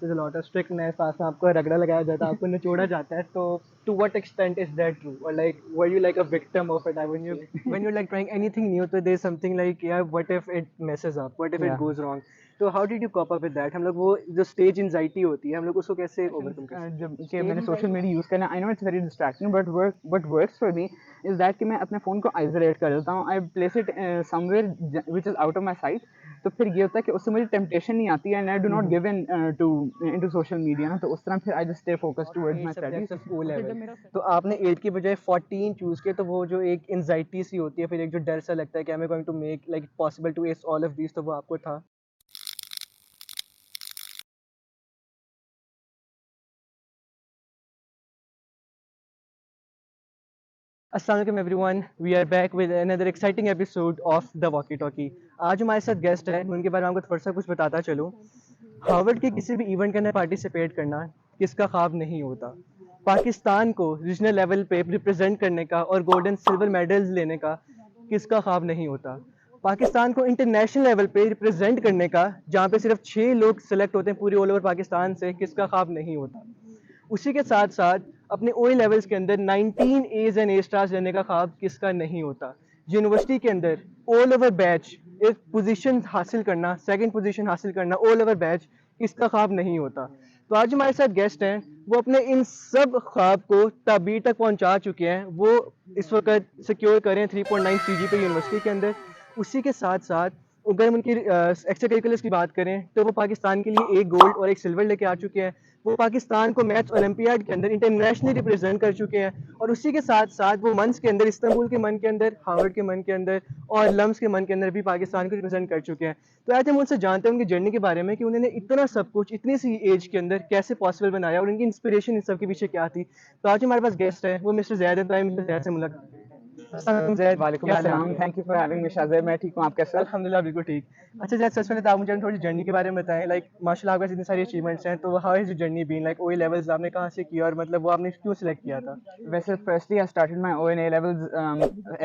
there's a lot of strictness, पास में आपको रगड़ा लगाया जाता है, आपको निचोड़ा जाता है, तो to what extent is that true, or like were you like a victim of it? When you're like trying anything new, so there's something like yeah, what if it messes up, what if it Yeah. goes wrong? तो how did you cope up with that? हम लोग वो जो stage anxiety होती है, हम लोग उसको कैसे overcome कर सकते हैं? जब कि मैंने सोशल मीडिया यूज़ करना, I know it's very distracting, but what works for me is that कि मैं अपने फ़ोन को आइसोलेट कर देता हूँ, I place it somewhere which is out of my site. तो फिर ये होता है कि उससे मुझे टेम्पटेशन नहीं आती है, and I do not give in to into social media ना, तो उस तरह फिर I just stay focused towards my studies. O level, तो आपने 8 की बजाय 14 चूज किया, तो वो जो एक एंजाइटी सी होती है, फिर एक जो डर सा लगता है कि I am going to make like possible to S all of these, तो वो आपको था? Assalamualaikum everyone, we are back with another exciting episode of The Walkie Talkie. आज हमारे साथ गेस्ट है, मैं उनके बारे में आपको थोड़ा सा कुछ बताता चलूँ। हार्वर्ड के किसी भी इवेंट के अंदर पार्टिसिपेट करना किसका ख्वाब नहीं होता। पाकिस्तान को रीजनल लेवल पे रिप्रेजेंट करने का और गोल्ड एंड सिल्वर मेडल्स लेने का किसका ख्वाब नहीं होता। पाकिस्तान को इंटरनेशनल लेवल पे रिप्रेजेंट करने का, जहाँ पे सिर्फ 6 लोग सेलेक्ट होते हैं पूरे ऑल ओवर पाकिस्तान से, किसका ख्वाब नहीं होता। उसी के साथ साथ अपने ओ लेवल्स के अंदर 19 एज एंड ए स्टार्स लेने का ख्वाब किसका नहीं होता। यूनिवर्सिटी के अंदर ऑल ओवर बैच एक पोजीशन हासिल करना, सेकंड पोजीशन हासिल करना ऑल ओवर बैच, किसका ख्वाब नहीं होता। तो आज हमारे साथ गेस्ट हैं, वो अपने इन सब ख्वाब को ताबीर तक पहुंचा चुके हैं। वो इस वक्त सिक्योर करें 3.9 CGPA यूनिवर्सिटी के अंदर। उसी के साथ साथ अगर हम उनकी एक्स्ट्रा करिकुलर्स की बात करें, तो वो पाकिस्तान के लिए एक गोल्ड और एक सिल्वर लेके आ चुके हैं। वो पाकिस्तान को मैथ्स ओलंपियाड के अंदर इंटरनेशनली रिप्रेजेंट कर चुके हैं, और उसी के साथ साथ वो मंस के अंदर, इस्तांबुल के मन के अंदर, हार्वर्ड के मन के अंदर और लम्स के मन के अंदर भी पाकिस्तान को रिप्रेजेंट कर चुके हैं। तो आज हम उनसे जानते हैं उनकी जर्नी के बारे में कि उन्होंने इतना सब कुछ इतनी सी एज के अंदर कैसे पॉसिबल बनाया, और उनकी इंस्पिरेशन इन सब के पीछे क्या थी। तो आज हमारे पास गेस्ट है, वो मिस्टर जैद है। तो मिस्टर जैद से मुलाकात। अस्सलाम जैद, वालेकुम कैसे हैं अस्सलाम, आप? Thank you for having me Shahzeb. मैं ठीक हूँ, आप कैसे हो? अल्हम्दुलिल्लाह बिल्कुल ठीक। अच्छा जैसे सबसे पहले तो आप मुझे थोड़ी जर्नी के बारे में बताएं, लाइक माशाल्लाह आपके पास इतनी सारी अचीवमेंट्स हैं, तो how is your journey been, like O A levels आपने कहाँ से किया, और मतलब वो आपने क्यों सिलेक्ट किया था? वैसे firstly I started my O and A levels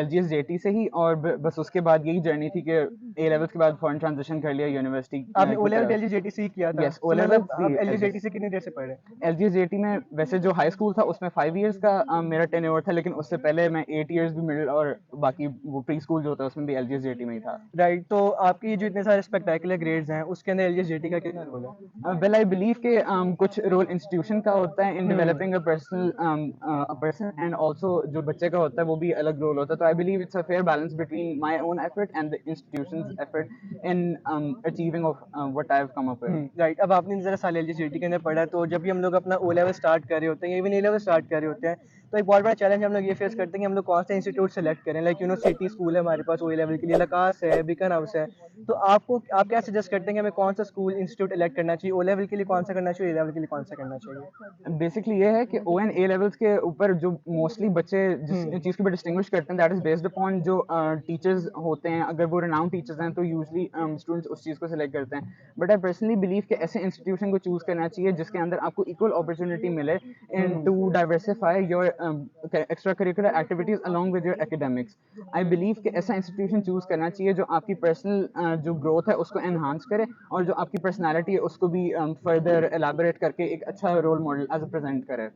LGS-JT से ही, और बस उसके बाद यही जर्नी थी कि ए लेवल्स के बाद फॉरेन ट्रांजिशन कर लिया यूनिवर्सिटी आपने ओ की लेवल तरफ। LGS-JT से ही किया था? यस, ओ तो लेवल्स मतलब भी आप LGS-JT LGS। से कितनी देर से पढ़ रहे हैं? LGS-JT में वैसे जो हाई स्कूल था उसमें 5 इयर्स का मेरा टेन्योर था, लेकिन उससे पहले मैं 8 इयर्स भी मिडिल और बाकी वो प्री स्कूल जो होता है उसमें भी LGS-JT में ही था। राइट, तो आपकी जो इतने सारे स्पेक्टेकुलर ग्रेड्स हैं, उसके अंदर LGS-JT का कितना रोल है? वेल आई बिलीव के कुछ रोल इंस्टीट्यूशन का होता है in developing a person, and also जो बच्चे का होता है वो भी अलग रोल होता है। तो I believe it's a fair balance between my own effort and the institutions effort in achieving of what I have come up with. Right, अब आपने ज़रा साल LGS-JT के अंदर पढ़ा है, तो जब भी हम लोग अपना ओ लेवल स्टार्ट कर रहे होते हैं या इवन ए लेवल स्टार्ट कर रहे होते हैं, तो एक बहुत बड़ा चैलेंज हम लोग ये फेस करते हैं कि हम लोग कौन सा इंस्टीट्यूट सेलेक्ट करें। लाइक सिटी स्कूल है हमारे पास ओ लेवल के लिए, लकास है, बिकन हाउस है। तो आप क्या सजेस्ट करते हैं कि हमें कौन सा स्कूल इंस्टीट्यूट इलेक्ट करना चाहिए, ओ लेवल के लिए कौन सा करना चाहिए, ए लेवल के लिए कौन सा करना चाहिए? बेसिकली ये है कि ओ एंड ए लेवल्स के ऊपर जो मोस्टली बच्चे जिस चीज़ को भी डिस्टिंग्विश करते हैं, दैट इज बेस्ड अपॉन जो टीचर्स होते हैं। अगर वो रिनाउंड टीचर्स हैं तो यूजली स्टूडेंट्स उस चीज़ को सिलेक्ट करते हैं। बट आई पर्सनली बिलीव कि ऐसे इंस्टीट्यूशन को चूज करना चाहिए जिसके अंदर आपको इक्वल अपॉर्चुनिटी मिले into diversify your extracurricular activities along with your academics. I believe कि ऐसा इंस्टीट्यूशन चूज करना चाहिए जो आपकी पर्सनल जो ग्रोथ है उसको एनहांस करे, और जो आपकी पर्सनैलिटी है उसको भी फर्दर एलाबोरेट करके एक अच्छा role model as a present करे।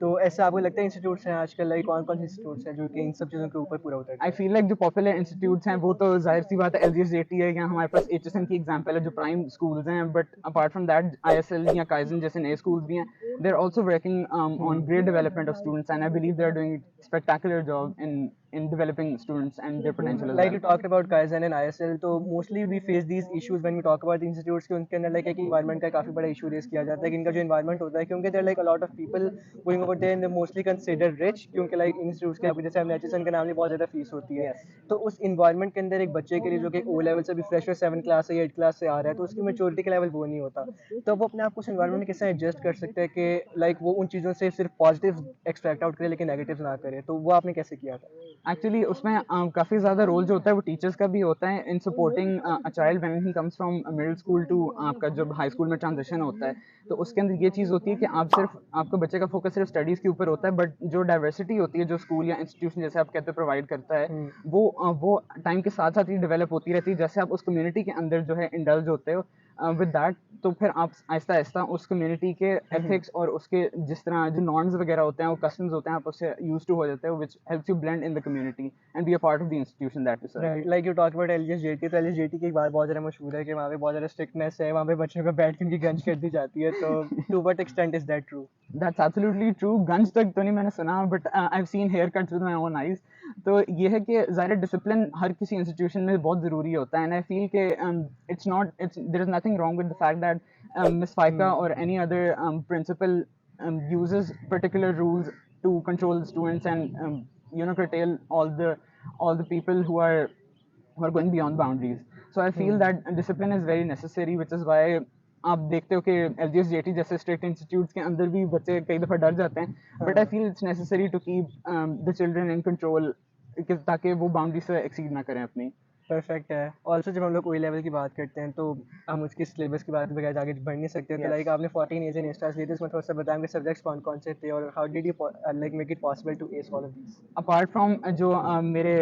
तो ऐसा आपको लगता है इंस्टीट्यूट्स हैं आजकल, लाइक कौन कौन से इंस्टीट्यूट्स हैं जो कि इन सब चीज़ों के ऊपर पूरा उतरते आई हैं? फील लाइक जो पॉपुलर इंस्टीट्यूट्स हैं वो तो जाहिर सी बात है LGS-JT है, या हमारे पास HSN की एग्जांपल है जो प्राइम स्कूल्स हैं। But apart from that ISL या काइजन जैसे नए स्कूल्स भी हैं। They are also working on great development of students, and I believe they are doing spectacular job in developing students and their potential as Like well. you talked about Kaizen and ISL, तो mostly we face these issues when we talk about the institutes कि उनके अंदर like एक environment का काफ़ी बड़ा issue raise किया जाता है कि इनका जो environment होता है, क्योंकि there are like a lot of people going over there and they mostly considered rich, क्योंकि like institutes के जैसे हमने HSN का नाम लिया, बहुत ज़्यादा फीस होती है। Yes. तो उस environment के अंदर एक बच्चे के लिए जो कि O level से भी फ्रेश 7 क्लास से 8 क्लास से आ रहा है, तो उसकी मेच्योरिटी का लेवल वो नहीं होता। तो वो अपने आप को उस environment में कैसे एडजस्ट कर सकते हैं कि like वो उन चीज़ों से सिर्फ पॉजिटिव एक्सट्रैक्ट आउट करे लेकिन नेगेटिव ना करे, तो वो आपने कैसे किया था? एक्चुअली उसमें काफ़ी ज़्यादा रोल जो होता है वो टीचर्स का भी होता है in supporting a child when he comes from middle school to आपका जब हाई स्कूल में ट्रांजिशन होता है। तो उसके अंदर ये चीज़ होती है कि आपको बच्चे का फोकस सिर्फ स्टडीज़ के ऊपर होता है, बट जो डाइवर्सिटी होती है जो स्कूल या इंस्टीट्यूशन जैसे आप कहते हैं प्रोवाइड करता है, वो टाइम के साथ साथ ही डेवलप होती रहती है। जैसे आप उस कम्युनिटी के अंदर जो है इंडल्ज होते हो, विद दैट तो फिर आप आहिस्ता आहिस्ता उस कम्युनिटी के एथिक्स और उसके जिस तरह जो नॉर्म्स वगैरह होते हैं, वो कस्टम्स होते हैं, आप उससे यूज टू हो जाते हो, which helps you blend in the community and be a part of the institution that you serve. Right, like you talk about LGSJT, तो एलजीएसजेटी की एक बात बहुत ज़्यादा मशहूर है कि वहाँ पे बहुत ज़्यादा स्ट्रिक्टनेस है, वहाँ पे बच्चों को बैठ के उनकी गंज कर दी जाती है, तो to what extent is that true? That's absolutely true. गंज तक तो नहीं मैंने सुना, but I have seen haircuts with my own eyes. तो ये है कि ज़ाहिर डिसिप्लिन हर किसी इंस्टीट्यूशन में बहुत ज़रूरी होता है, एंड आई फील कि it's not it's there is nothing wrong with the fact that miss फाइका और any other principal uses particular rules to control the students and curtail all the people who are going beyond boundaries. So I feel that discipline is very necessary, which is why आप देखते हो कि LGSJT जैसे strict institutes के अंदर भी बच्चे कई दफ़ा डर जाते हैं, but I feel it's necessary to keep the children in control ताकि वो बाउंड्री से एक्सीड ना करें अपनी। परफेक्ट है। ऑल्सो जब हम लोग कोई लेवल की बात करते हैं तो हम उसके सिलेबस की बात बगैर आगे बढ़ नहीं सकते। तो Yes. लाइक आपने 14 ईयर्स इन इंस्टास लिए थे, उसमें थोड़ा सा बताएं कि सब्जेक्ट्स कौन कौन से थे और how did you like make it possible to S all of these? Apart from जो मेरे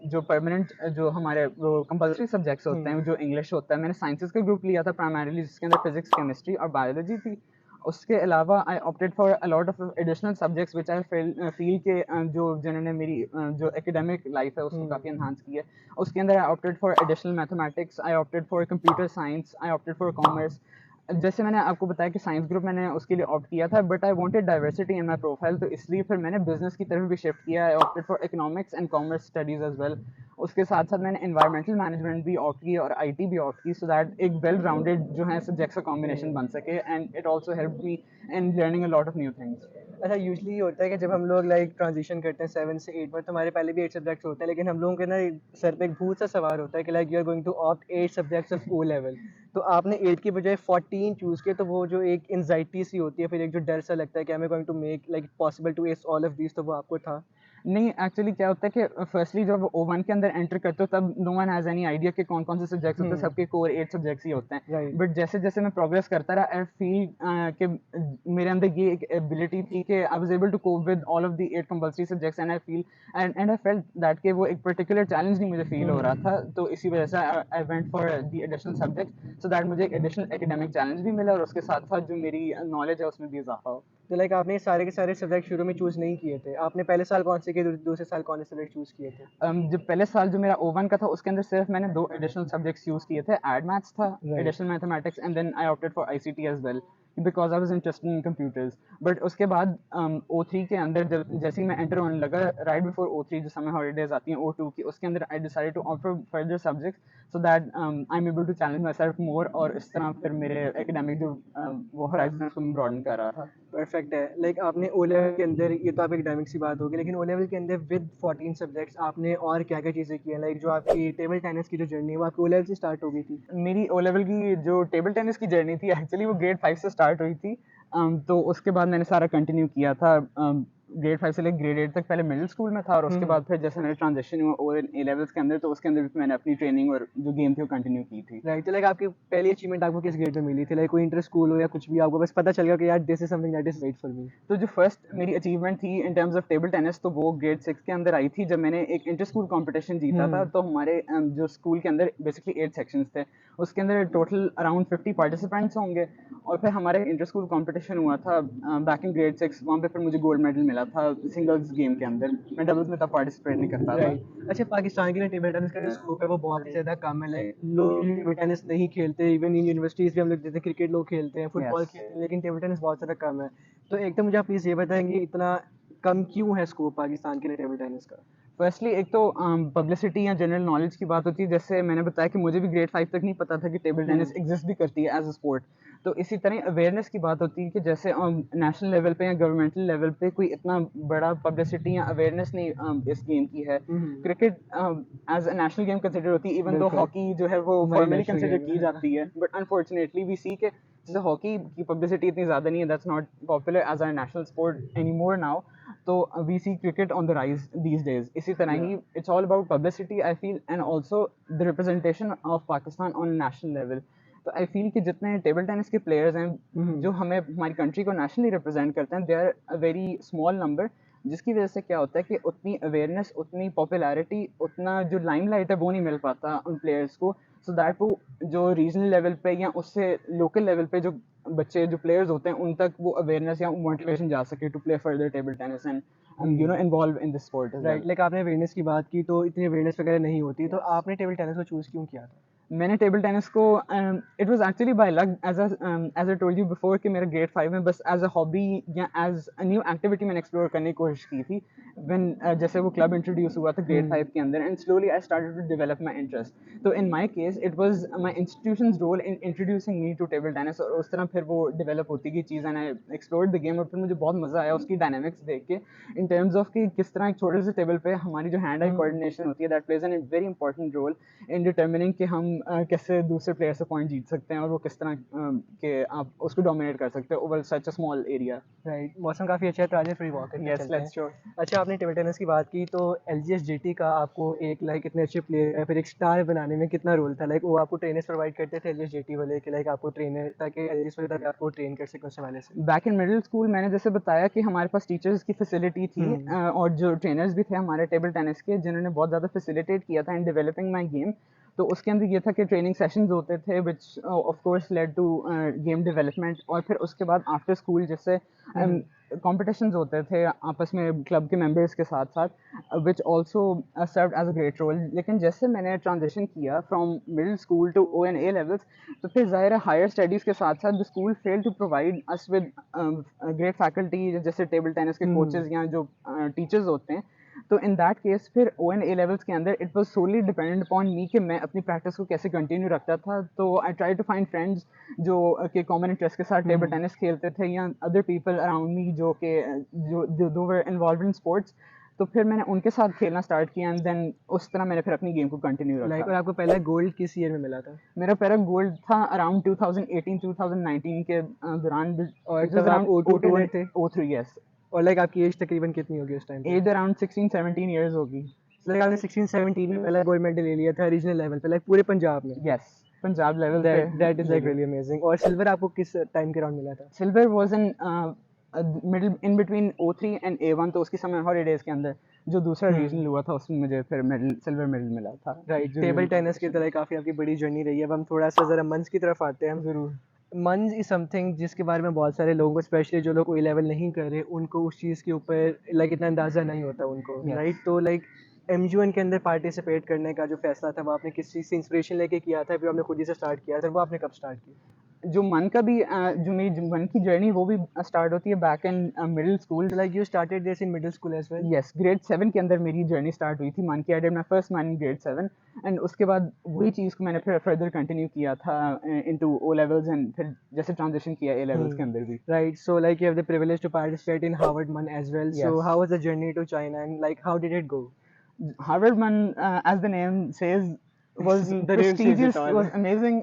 जो परमानेंट जो हमारे वो कंपल्सरी सब्जेक्ट्स होते हैं, जो इंग्लिश होता है, मैंने साइंसेस का ग्रुप लिया था प्राइमरीली, जिसके अंदर फिजिक्स, केमिस्ट्री और बायोलॉजी थी। उसके अलावा आई opted for a lot of additional subjects which I feel के जो जिन्होंने मेरी जो एकेडमिक लाइफ है उसको काफ़ी एनहांस किया है। उसके अंदर आई opted for additional mathematics, I opted for computer science, I opted for commerce. जैसे मैंने आपको बताया कि साइंस ग्रुप मैंने उसके लिए ऑप्ट किया था, but I wanted diversity in my profile, तो इसलिए फिर मैंने बिजनेस की तरफ भी शिफ्ट किया। I opted for economics and commerce studies as well. उसके साथ साथ मैंने एनवायरमेंटल मैनेजमेंट भी ऑप्ट की और आईटी भी ऑप्ट की, सो दैट एक वेल राउंडेड जो है सब्जेक्ट्स का कॉम्बिनेशन बन सके, and it also help me in learning a lot of new things. अच्छा, यूजुअली ये होता है कि जब हम लोग लाइक ट्रांजिशन करते हैं 7 से 8 में, तो हमारे पहले भी 8 सब्जेक्ट्स होते हैं, लेकिन हम लोगों के ना सर पे एक भूत सा सवार होता है कि like you are going to opt 8 subjects of O level. तो आपने 8 की बजाय 14 चूज़ किए, तो वो जो एक एंजाइटी सी होती है, फिर एक जो डर सा लगता है कि I am going to make like possible to S all of these, तो वो आपको था? नहीं, एक्चुअली क्या होता है कि फर्स्टली जब O1 के अंदर एंटर करते हो तब no one has any idea कि कौन-कौन से सब्जेक्ट्स होते हैं, सबके कोर 8 सब्जेक्ट्स ही होते हैं। राइट। बट जैसे-जैसे मैं प्रोग्रेस करता रहा, आई फील कि मेरे अंदर ये एक एबिलिटी थी कि I was able to cope with all of the 8 compulsory subjects, and I feel and I felt that कि वो एक पर्टिकुलर चैलेंज नहीं मुझे फील हो रहा था, तो इसी वजह से I went for the additional subjects, so that मुझे एक एडिशनल एकेडमिक चैलेंज भी मिला और उसके साथ-साथ जो मेरी नॉलेज है उसमें भी इज़ाफ़ा हो। तो लाइक आपने सारे के सारे सब्जेक्ट शुरू में चूज़ नहीं किए थे, आपने पहले साल कौन से किए, दूसरे साल कौन से सब्जेक्ट चूज़ किए थे? जब पहले साल जो मेरा O1 का था उसके अंदर सिर्फ मैंने 2 एडिशनल सब्जेक्ट्स यूज़ किए थे, एड मैथ्स था, Right. Additional mathematics, and then I opted for ICT as well because I was interested in computers. But उसके बाद O3 के अंदर जैसे ही मैं एंटर होने लगा, राइट बिफोर O3 जो समर हॉलीडेज आती हैं O2 की, उसके अंदर I decided to opt for further subjects so that I am able to challenge myself more, और इस तरह फिर मेरे एकेडमिक जो वो होराइजन उसको मैं ब्रॉडन कर रहा था। परफेक्ट है। लाइक आपने ओ लेवल के अंदर, ये तो आप एकेडमिक्स की बात होगी, लेकिन ओ लेवल के अंदर विद 14 सब्जेक्ट्स आपने और क्या-क्या चीज़ें की हैं? लाइक जो आपकी टेबल टेनिस की जो जर्नी है वो आपकी ओ लेवल से स्टार्ट हो गई थी? मेरी ओ लेवल की जो टेबल टेनिस की जर्नी थी एक्चुअली वो ग्रेड 5 से स्टार्ट हुई थी। तो उसके बाद मैंने सारा कंटिन्यू किया था ग्रेड 5 से लेकर ग्रेड 8 तक, पहले मिडिल स्कूल में था, और उसके बाद फिर जैसे मेरा ट्रांजिशन हुआ ओ ए लेवल्स के अंदर, तो उसके अंदर भी मैंने अपनी ट्रेनिंग और जो गेम थी वो कंटिन्यू की थी। राइट, तो लाइक आपकी पहली अचीवमेंट आपको किस ग्रेड में मिली थी? लाइक कोई इंटर स्कूल हो या कुछ भी, आपको बस पता चल गया कि यार this is something that is right for me? तो जो फर्स्ट मेरी अचीवमेंट थी in terms of table tennis, तो वो ग्रेड 6 के अंदर आई थी, जब मैंने एक इंटर स्कूल कॉम्पिटिशन जीता था। तो हमारे जो स्कूल के अंदर बेसिकली 8 सेक्शंस थे, उसके अंदर टोटल अराउंड 50 पार्टिसिपेंट्स होंगे, और फिर हमारे इंटर स्कूल कॉम्पिटिशन हुआ था बैक इन ग्रेड 6, वहाँ पे फिर मुझे गोल्ड मेडल मिला था सिंगल्स गेम के अंदर। मैं डबल्स में तब पार्टिसिपेट नहीं करता था। राइट। अच्छा, पाकिस्तान के लिए टेबल टेनिस का जो स्कोप है वो बहुत ही ज़्यादा कम है। लाइक लोग टेबल टेनिस नहीं खेलते, इवन इन यूनिवर्सिटीज़ भी हम लोग जैसे क्रिकेट लोग खेलते हैं, फुटबॉल Yes. खेलते हैं, लेकिन टेबल टेनिस बहुत ज़्यादा कम है। तो एक तो मुझे आप प्लीज़ ये बताएंगे इतना कम क्यों है स्कोप पाकिस्तान के लिए टेबल टेनिस का? फर्स्टली एक तो पब्लिसिटी या जनरल नॉलेज की बात होती है, जैसे मैंने बताया कि मुझे भी ग्रेड 5 तक नहीं पता था कि टेबल टेनिस एग्जिस्ट भी करती है एज अ स्पोर्ट। तो इसी तरह अवेयरनेस की बात होती है कि जैसे नेशनल लेवल पे या गवर्नमेंटल लेवल पे कोई इतना बड़ा पब्लिसिटी या अवेयरनेस नहीं इस गेम की है। Cricket as a national game consider होती है, इवन दो बिल्कुल। हॉकी जो है वो हमारी फॉर्मली national कंसिडर game की है। जाती है, बट अनफॉर्चुनेटली वी सी के जैसे हॉकी की पब्लिसिटी इतनी ज़्यादा नहीं है, that's not popular as a national sport any more now. तो we see cricket on the rise these days. इसी तरह ही it's all about publicity I feel, and also the representation of Pakistan on national level. तो I feel कि जितने table tennis के players हैं जो हमें हमारी कंट्री को नेशनली रिप्रेजेंट करते हैं, they are a very small number, जिसकी वजह से क्या होता है कि उतनी अवेयरनेस, उतनी पॉपुलैरिटी, उतना जो लाइमलाइट है वो नहीं मिल पाता उन प्लेयर्स को। सो दैट वो जो रीजनल लेवल पे या उससे लोकल लेवल पे जो बच्चे जो प्लेयर्स होते हैं उन तक वो अवेयरनेस या मोटिवेशन जा सके to play further table tennis and you know involve in this sport as right, like आपने अवेयरनेस की बात की, तो इतनी अवेयरनेस वगैरह नहीं होती, तो आपने टेबल टेनिस को चूज़ क्यों किया था? मैंने टेबल टेनिस को it was actually by luck as I told you before कि मेरा ग्रेड 5 में बस एज अ हॉबी या एज अ न्यू एक्टिविटी मैंने एक्सप्लोर करने की कोशिश की थी व्हेन जैसे वो क्लब इंट्रोड्यूस हुआ था ग्रेड 5 के अंदर and slowly I started to develop my interest. तो in my case it was my institution's role in introducing me to table tennis और उस तरह फिर वो डेवलप होती गई चीज़ and I explored the game और फिर मुझे बहुत मज़ा आया उसकी डायनामिक्स देख के इन टर्म्स ऑफ कि किस तरह एक छोटे से टेबल पे हमारी जो हैंड आई कोऑर्डिनेशन होती है that plays an very important role in determining कि हम कैसे दूसरे प्लेयर से पॉइंट जीत सकते हैं और वो किस तरह के आप उसको डोमिनेट कर सकते हैं over such a small area. Right, मौसम काफ़ी अच्छा है तो आज फ्री वॉक करके यस चलते हैं। Let's show. अच्छा, आपने टेबल टेनिस की बात की, तो LGSJT का आपको एक लाइक इतने अच्छे प्लेयर फिर एक स्टार बनाने में कितना रोल था? लाइक वो आपको ट्रेनर्स प्रोवाइड करते थे LGSJT वाले कि लाइक आपको ट्रेनर ताकि LGS वाले ताकि आपको ट्रेन कर सकें उस हवाले से? बैक इन मिडिल स्कूल मैंने जैसे बताया कि हमारे पास टीचर्स की फैसिलिटी थी और जो ट्रेनर्स भी थे हमारे टेबल टेनिस के जिन्होंने बहुत ज़्यादा फैसिलिटेट किया था इन डेवलपिंग माई गेम। तो उसके अंदर ये था कि ट्रेनिंग सेशंस होते थे which of course led to game development और फिर उसके बाद आफ्टर स्कूल जैसे कॉम्पिटिशन्स होते थे आपस में क्लब के मेंबर्स के साथ साथ which also serve as a great role. लेकिन जैसे मैंने ट्रांजिशन किया from middle school to ONA levels तो फिर ज़ाहिर है हायर स्टडीज़ के साथ साथ the school fail to provide us with great faculty जैसे टेबल टेनिस के कोचेज़ या जो टीचर्स होते हैं। तो इन दैट केस फिर ONA लेवल्स के अंदर it was solely dependent upon me कि मैं अपनी प्रैक्टिस को कैसे कंटिन्यू रखता था। तो I try to find friends जो कि कॉमन इंटरेस्ट के साथ टेबल टेनिस खेलते थे या अदर पीपल अराउंड मी जो कि जो वर इन्वॉल्व इन स्पोर्ट्स। तो फिर मैंने उनके साथ खेलना स्टार्ट किया एंड देन उस तरह मैंने फिर अपनी गेम को कंटिन्यू रखा। लाइक और आपको पहला गोल्ड किस ईयर में मिला था? मेरा पहला गोल्ड था अराउंड 2018-2019 के दौरान और तब आप O2 कैडेट थे? O3 yes. और लाइक आपकी एज तकरीबन कितनी होगी उस टाइम पे? एज अराउंड 16-17 ईयर्स होगी। लाइक आपने 16-17 में पहला गोल्ड मेडल ले लिया था रीजनल लेवल पे, लाइक पूरे पंजाब में? यस पंजाब लेवल पे। That is like really amazing. और सिल्वर आपको किस टाइम के अराउंड मिला था? Silver was in middle in between O3 and A1 तो उसकी समर हॉलीडेज के अंदर जो दूसरा रीजनल हुआ था उसमें मुझे फिर मेडल सिल्वर मेडल मिला था। राइट, टेबल टेनिस की तरह काफ़ी आपकी बड़ी जर्नी रही है। अब हम थोड़ा सा ज़रा मंस की तरफ आते हैं। ज़रूर। मंस इज समथिंग जिसके बारे में बहुत सारे लोगों को, स्पेशली जो लोग कोई लेवल नहीं कर रहे, उनको उस चीज़ के ऊपर लाइक इतना अंदाज़ा नहीं होता उनको, राइट? तो लाइक MUN के अंदर पार्टिसिपेट करने का जो फैसला था वो आपने किस चीज़ से इंस्पिरेशन लेके किया था, फिर आपने खुद ही से स्टार्ट किया था, वो आपने कब स्टार्ट किया? जो मन का भी जो मेरी मन की जर्नी वो भी स्टार्ट होती है back in middle school. Like you started this in middle school as well? Yes grade 7 के अंदर मेरी जर्नी स्टार्ट हुई थी मन की। आई डिड माय फर्स्ट मन इन ग्रेड 7 एंड उसके बाद वही चीज़ को मैंने फिर फर्दर कंटिन्यू किया था इनटू O लेवल्स एंड फिर जैसे ट्रांजिशन किया A लेवल्स के अंदर भी। Right, so like you have the privilege to participate in Harvard MUN as well, so how was the journey to China and like how did it go? Harvard Man, as the name says, was prestigious, was amazing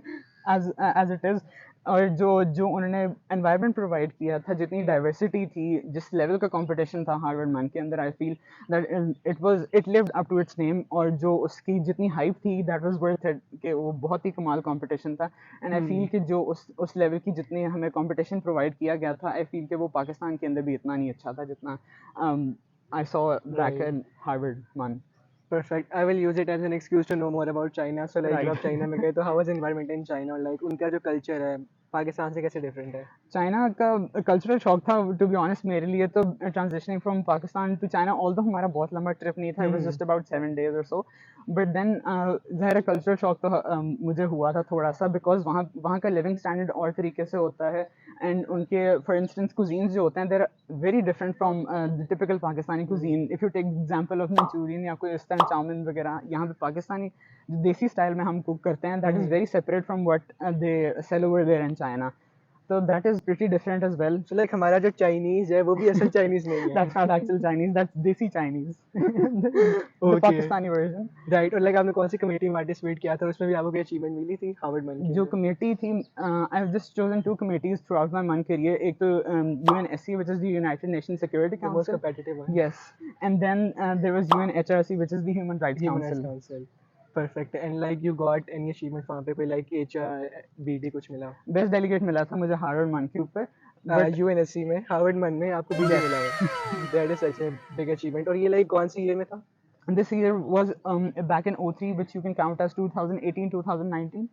as it is. और जो उन्होंने environment provide किया था, जितनी diversity थी, जिस level का competition था हार्वर्ड मैन के अंदर, I feel that it lived up to its name. और जो उसकी जितनी हाइप थी दैट वाज वर्थ इट कि वो बहुत ही कमाल कंपटीशन था। एंड आई फील कि जो उस लेवल की जितनी हमें कंपटीशन प्रोवाइड किया गया था, आई फील कि वो पाकिस्तान के अंदर भी इतना नहीं अच्छा था जितना I saw back in Harvard Man. Perfect. I will use it as an excuse to know more about China. So like जब आप चाइना में गए तो how was environment in China और like उनका जो culture है पाकिस्तान से कैसे डिफरेंट है? चाइना का कल्चरल शॉक था टू बी ऑनेस्ट मेरे लिए। तो transitioning from Pakistan to China although हमारा बहुत लंबा ट्रिप नहीं था, it was just about 7 days और सो। बट देन ज़ाहिर कल्चरल शॉक तो मुझे हुआ था थोड़ा सा बिकॉज वहाँ का लिविंग स्टैंडर्ड और तरीके से होता है एंड उनके फॉर इंस्टेंस कुजीन्स जो होते हैं they're very different from the typical Pakistani cuisine. If you take example of Manchurian या कोई इस तरह चाउमीन वगैरह, यहाँ पे पाकिस्तानी जो देसी स्टाइल में हम कुक करते हैं that is very separate from what they sell over there in China. So that is pretty different as well. So like हमारा जो चाइनीज़ है वो भी असल चाइनीज़ नहीं है। That's not actual Chinese, that's desi Chinese. The Pakistani version. Right, और like आपने कौन सी कमेटी में पार्टिसिपेट किया था, उसमें भी आपको कोई अचीवमेंट मिली थी हार्वर्ड मन की? जो कमेटी थी, I have just chosen 2 committees throughout my MUN career. एक तो UNSC which is the United Nations Security Council. The most competitive one. Yes, and then there was UNHRC which is the Human Rights Council. Perfect. And like you got any achievement वहाँ पे कोई like HRBD कुछ मिला? Best delegate मिला था मुझे Harvard मन के ऊपर। UNSC में हार्वर्ड मन में आपको BD मिला है। That is such a big achievement. और ये like कौन सी ईयर में था? this year was back in '03, which you can count as 2018, 2019,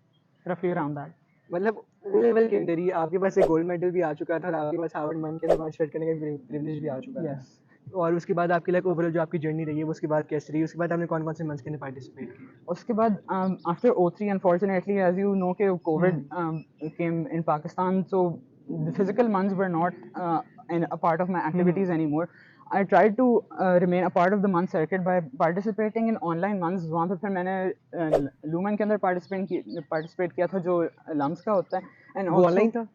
roughly around that. मतलब O लेवल के अंदर ही आपके पास एक गोल्ड मेडल भी आ चुका था और आपके पास हार्वर्ड मन के अंदर पार्टिसिपेट करने का प्रिविलेज भी आ चुका था। Yes. और उसके बाद आपकी लाइक ओवरऑल जो आपकी जर्नी रही है वो उसके बाद कैसी रही? उसके बाद आपने कौन-कौन से मंथ्स के अंदर पार्टिसिपेट किए? उसके बाद after '03, unfortunately, as you know, कि COVID came in Pakistan, so the physical months were not a part of my activities anymore. I tried to remain a part of the month circuit by participating in online months. वहाँ पे फिर मैंने LUMN के अंदर participate किया था जो LUMS का होता है, and वो also ऑनलाइन था?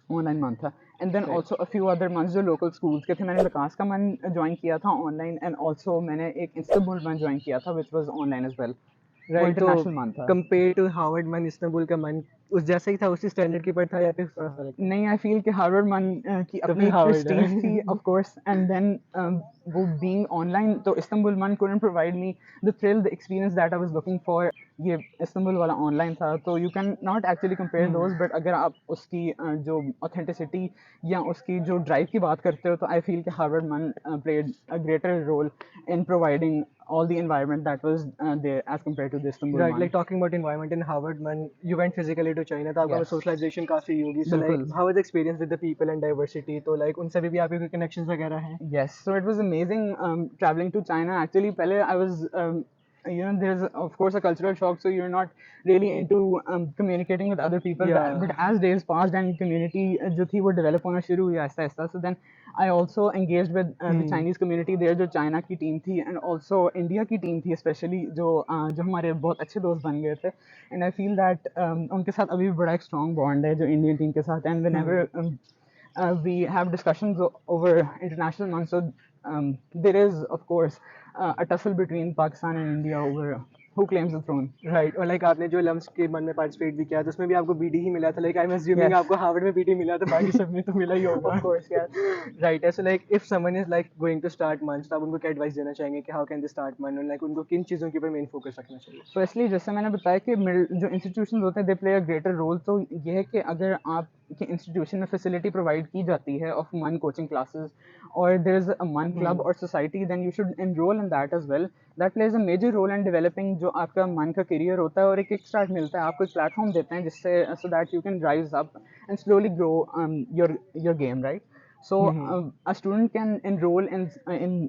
ऑनलाइन मंथ था, and then Right. Also a few other MUNs जो लोकल स्कूल्स के थे। मैंने विकास का मन ज्वाइन किया था ऑनलाइन, एंड ऑल्सो मैंने एक इस्तांबुल मन ज्वाइन किया था which was online as well. वो राइट, तो इंटरनेशनल मंथ था। Compare to Harvard MUN Istanbul का मन उस जैसा ही था, उसी स्टैंडर्ड के ऊपर था या फिर थोड़ा फर्क था? नहीं, आई फील कि हार्वर्ड मन की तो अपनी फिर हार्वर्ड प्रेस्टीज है। थी ऑफ कोर्स, एंड देन वो बीइंग ऑनलाइन, तो इस्तांबुल मन couldn't provide me the thrill, the experience that I was looking for। ये इस्तांबुल वाला ऑनलाइन था, तो you can not actually compare those, but अगर आप उसकी जो ऑथेंटिसिटी या उसकी जो ड्राइव की बात करते हो, तो आई फील कि हार्वर्ड मन played a greater role in providing all the environment that was there as compared to the Istanbul right, one। Like talking about environment in Harvard MUN you went physically to China, तो आपका Yes, socialisation काफ़ी होगी। So like बिल्कुल। How was the experience with the people and diversity? तो like उनसे भी आपके कोई कनेक्शंस वगैरह हैं? Yes, so it was amazing traveling to China. Actually, pehle I was, there's of course a cultural shock, so you're not really into communicating with other people. Yeah. But as days passed and community जो थी वो develop होना शुरू हुई Aahista Aahista, so then I also engaged with the Chinese community there, जो China की team थी, and also India की team थी, especially जो हमारे बहुत अच्छे दोस्त बन गए थे, and I feel that उनके साथ अभी भी बड़ा एक strong bond है जो Indian team के साथ, and whenever we have discussions over international months. So there is, of course, a tussle between Pakistan and India over who claims the throne. Right, और लाइक आपने जो लम्स के मन में पार्टिसिपेट भी किया तो उसमें भी आपको बीडी ही मिला था। Like I am assuming Yes. आपको हार्वर्ड में बीडी मिला था, बाकी सब में तो मिला ही होगा। Of course, yes. राइट, ऐसे like if someone is like going to start MUN, तो आप उनको क्या एडवाइस देना चाहेंगे कि हाउ कैन दे स्टार्ट मंच, और लाइक उनको किन चीज़ों के ऊपर मेन फोकस रखना चाहिए? फर्स्टली जैसे मैंने बताया कि जो इंस्टीट्यूशन होते हैं they play a greater role, तो ये है कि अगर आपके इंस्टीट्यूशन में फैसिलिटी प्रोवाइड की जाती है ऑफ मन कोचिंग क्लासेस, और there is a MUN club और society, then you should enroll in that as well. That plays a major role in developing जो आपका मन का करियर होता है, और एक किक स्टार्ट मिलता है, आपको एक प्लेटफॉर्म देते हैं जिससे so that you can rise up and slowly grow your game, right? So a student can enroll in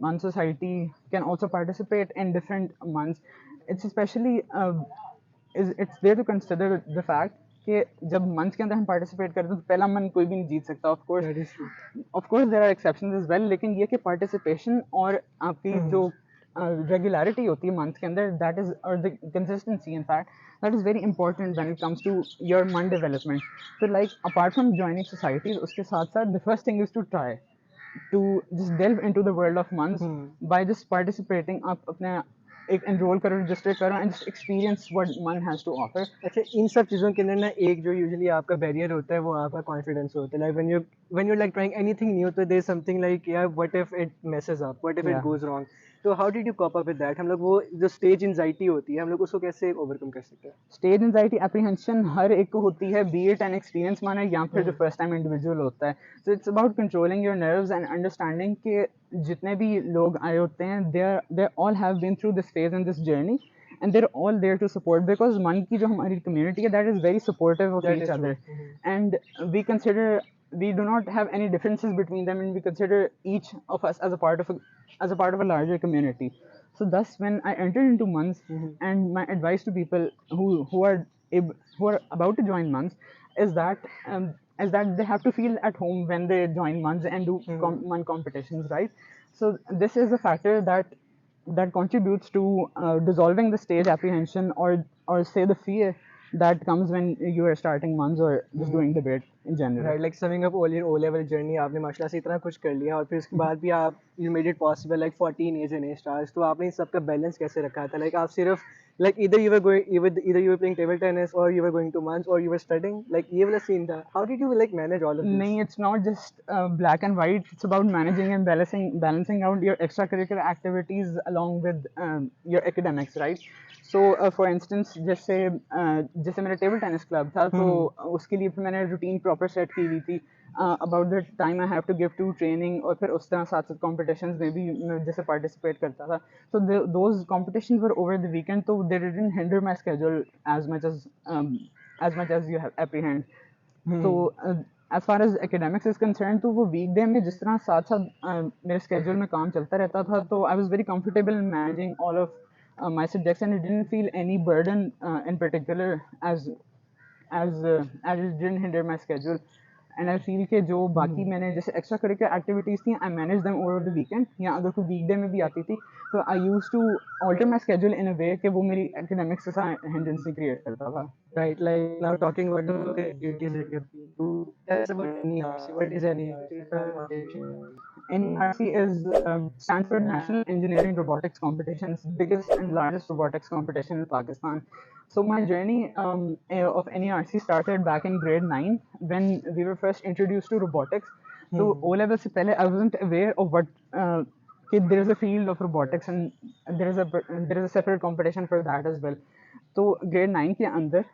MUN society, can also participate in different MUNs. It's especially it's there to consider the fact कि जब मंच के अंदर हम participate करते हैं तो पहला मन कोई भी नहीं जीत सकता, of course. That is true. Of course there are exceptions as well, लेकिन ये कि पार्टिसिपेशन और आपकी जो रेगुलरिटी होती है मंथ के अंदर, दैट इज, और the consistency in fact, that is very important when it comes to your MUN development. तो like apart from joining societies, उसके साथ साथ the first thing is to try to just delve into the world of months by just participating। आप अपने एक enrol करो, register करो, and just experience what मन हैज टू ऑफर। अच्छा, इन सब चीज़ों के अंदर ना एक जो यूजुअली आपका बैरियर होता है वो आपका कॉन्फिडेंस होता है। Like when you like trying anything new, तो देयर इज समथिंग लाइक यार what if it messes up, what if it Yeah. Goes wrong. तो how did you cope up with that? हम लोग वो जो स्टेज एंजाइटी होती है हम लोग उसको कैसे ओवरकम कर सकते हैं? स्टेज एंजाइटी एप्रीहेंशन हर एक को होती है, बी इट एन एक्सपीरियंस माने या फिर जो फर्स्ट टाइम इंडिविजुअल होता है। So it's about controlling your nerves and understanding कि जितने भी लोग आए होते हैं they all have been through this phase and this journey, and they're all there to support, because मन की जो हमारी community है, that is very supportive of That each is true. other, and we do not have any differences between them, and we consider each of us as a part of a larger community. So thus when I entered into MUNs, and my advice to people who are about to join MUNs is that they have to feel at home when they join MUNs and do MUN competitions, right? So this is a factor that contributes to dissolving the stage apprehension, or say the fear that comes when you are starting MUNs or just doing debate in general. Right, like summing up all your O level journey, आपने माशाल्लाह से इतना कुछ कर लिया और फिर उसके बाद भी आप you made it possible like 14 years in A stars. तो आपने इन सब का बैलेंस कैसे रखा था? लाइक आप सिर्फ like either you were playing table tennis or you were going to months or you were studying, like ये वाला सीन था। how did you like manage all of this? नहीं, it's not just black and white. It's about managing and balancing out your extracurricular activities along with your academics, right? So for instance, जैसे मेरा table tennis club था, तो उसके लिए फिर मैंने routine proper set की हुई थी। about the time I have to give to training, और फिर उस तरह साथ साथ competitions में भी मैं जैसे participate करता था. So those competitions were over the weekend, so they didn't hinder my schedule as much as you have apprehend. So as far as academics is concerned, तो वो weekday में जिस तरह साथ साथ मेरे schedule में काम चलता रहता था, तो I was very comfortable in managing all of my subjects, and it didn't feel any burden in particular as it didn't hinder my schedule. And I feel कि जो बाकी मैंने जैसे extra curricular activities थी, I managed them over the weekend, या अगर कोई weekday में भी आती थी, तो I used to alter my schedule in a way कि वो मेरी academics के साथ hindrance नहीं create करता था. Right, like now talking about the activities that you do, tell us about NERC. What is NERC? NERC stands for National Engineering Robotics Competitions, biggest and largest robotics competition in Pakistan. So my journey of NERC started back in grade 9 when we were first introduced to robotics. So O level से पहले I wasn't aware of what there is a field of robotics and there is a separate competition for that as well. So grade 9 के अंदर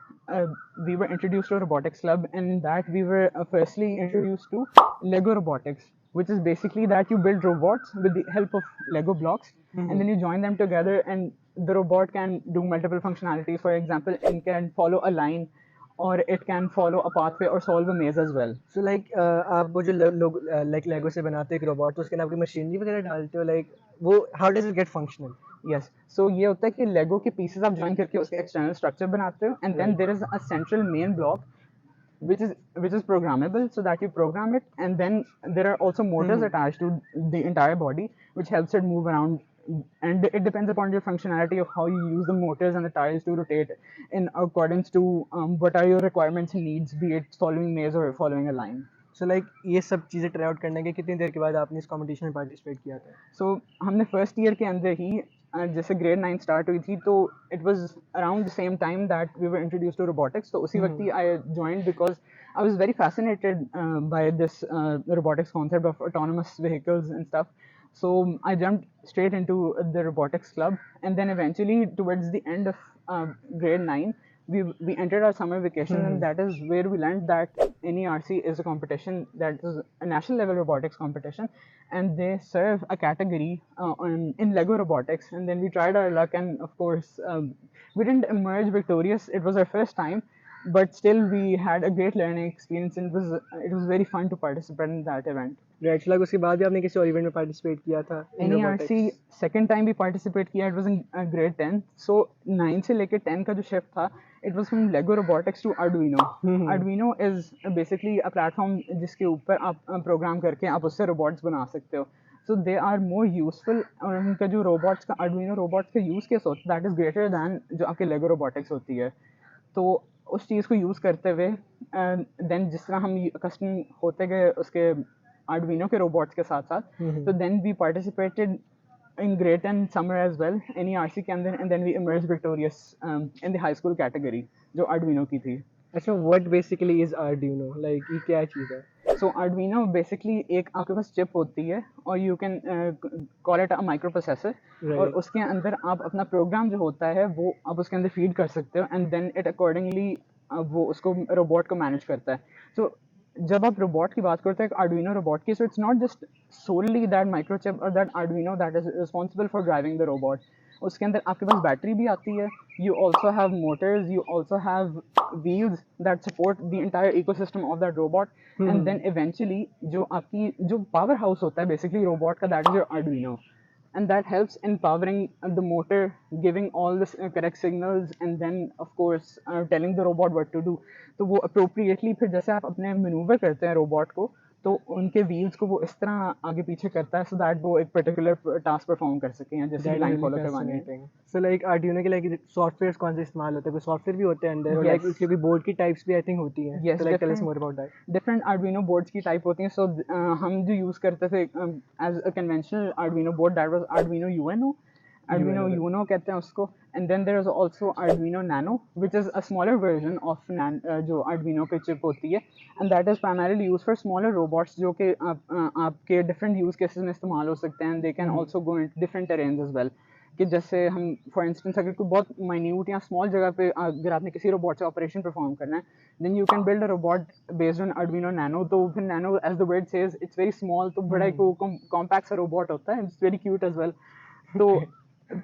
we were introduced to a robotics club, and in that we were firstly introduced to Lego robotics, which is basically that you build robots with the help of Lego blocks, and then you join them together, and the robot can do multiple functionalities. For example, it can follow a line, or it can follow a pathway or solve a maze as well. So like आप वो जो like Lego से बनाते एक robot, तो उसके अंदर आपकी मशीनरी वगैरह डालते हो, like वो how does it get functional? Yes. So ये होता है कि Lego के pieces आप join करके उसके external structure बनाते हो, and then there is a central main block which is programmable, so that you program it, and then there are also motors attached to the entire body which helps it move around, and it depends upon your functionality of how you use the motors and the tires to rotate in accordance to what are your requirements and needs, be it following maze or following a line. So like ये सब चीज़ें try out करने के कितनी देर के बाद आपने इस competition में participate किया था? So हमने first year के अंदर ही जैसे grade 9 start हुई थी, तो it was around the same time that we were introduced to robotics. तो उसी वक्त ही I joined because I was very fascinated by this robotics concept of autonomous vehicles and stuff. So I jumped straight into the robotics club, and then eventually towards the end of grade 9, we entered our summer vacation, and that is where we learned that NERC is a competition that is a national level robotics competition, and they serve a category in Lego robotics. And then we tried our luck, and of course we didn't emerge victorious. It was our first time, but still we had a great learning experience, and it was very fun to participate in that event. Right, so like उसके बाद भी आपने किसी और event में participate किया था? NERC second time भी participate किया, it was in grade 10. So 9 से लेके 10 का जो shift था, it was from Lego Robotics to Arduino. Arduino is basically a platform जिसके ऊपर आप program करके आप उससे robots बना सकते हो. So they are more useful, और उनका जो robots का Arduino robots का use case होता है, that is greater than जो आपके Lego Robotics होती है. तो उस चीज़ को यूज़ करते हुए then जिस तरह हम कस्टम होते गए उसके Arduino के robots के साथ साथ, तो then we participated in grade 10 summer as well, NERC के अंदर, and then we emerged victorious in the high school category जो Arduino की थी. अच्छा, what basically is Arduino? Like ये क्या चीज़ है? So Arduino basically एक आपके पास चिप होती है, और you can call it a microprocessor, और उसके अंदर आप अपना प्रोग्राम जो होता है वो आप उसके अंदर फीड कर सकते हो, and then it accordingly वो उसको रोबोट को मैनेज करता है. So जब आप रोबोट की बात करते हैं Arduino रोबोट की, so it's not just solely that microchip or that Arduino that is responsible for driving the robot. उसके अंदर आपके पास बैटरी भी आती है, you also have motors, you also have wheels that support the entire ecosystem of that robot, and then eventually जो आपकी जो power house होता है basically robot का, that is your Arduino, and that helps in powering the motor, giving all the correct signals, and then of course telling the robot what to do. तो वो appropriately फिर जैसे आप अपने maneuver करते हैं robot को, तो उनके व्हील्स को वो इस तरह आगे पीछे करता है, so that वो एक पर्टिकुलर टास्क परफॉर्म कर सकें, या जैसे लाइन फॉलो करवानी है. So like Arduino के like सॉफ्टवेयर्स कौन से इस्तेमाल होते हैं? कोई सॉफ्टवेयर भी होते हैं अंदर, और like उसके भी बोर्ड की टाइप्स भी आई थिंक होती हैं. Yes, so like tell us more about that. Different Arduino boards की टाइप होती हैं. So हम जो यूज़ करते थे as a conventional Arduino board, that was Arduino UNO. Arduino UNO कहते हैं उसको, and then there is also Arduino Nano, which is a smaller version of जो Arduino पे chip होती है, and that is primarily used for smaller robots जो कि आपके different use cases में इस्तेमाल हो सकते हैं, and they can also go into different terrains as well. कि जैसे हम फॉर इंस्टेंस अगर कोई बहुत माइन्यूट या स्मॉल जगह पे अगर आपने किसी रोबोट से ऑपरेशन परफॉर्म करना है, then you can build a robot based on Arduino nano. तो फिर nano as the word says it's very small, तो बड़ा एक कॉम्पैक्ट सा रोबोट होता है, it's very cute as well.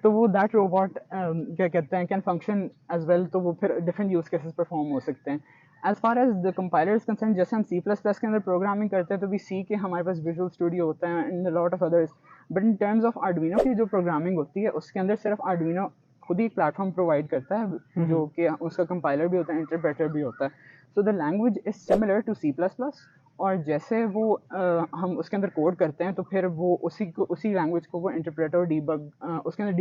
तो वो दैट रोबोट क्या कहते हैं कैन फंक्शन एज वेल. तो वो फिर डिफरेंट यूज केसेस परफॉर्म हो सकते हैं. As far as the compiler is concerned, जैसे हम सी प्लस प्लस के अंदर प्रोग्रामिंग करते हैं तो वी सी के हमारे पास विजुअल स्टूडियो होता है and lot of others. But in terms of Arduino की जो प्रोग्रामिंग होती है उसके अंदर सिर्फ आर्डुइनो खुद ही एक प्लेटफॉर्म प्रोवाइड करता है जो कि उसका कंपाइलर भी होता है, इंटरप्रेटर भी होता है. So the language is similar to C plus plus. और जैसे वो हम उसके अंदर कोड करते हैं तो फिर वो उसी लैंग्वेज को वो इंटरप्रेटर और डीबग, उसके अंदर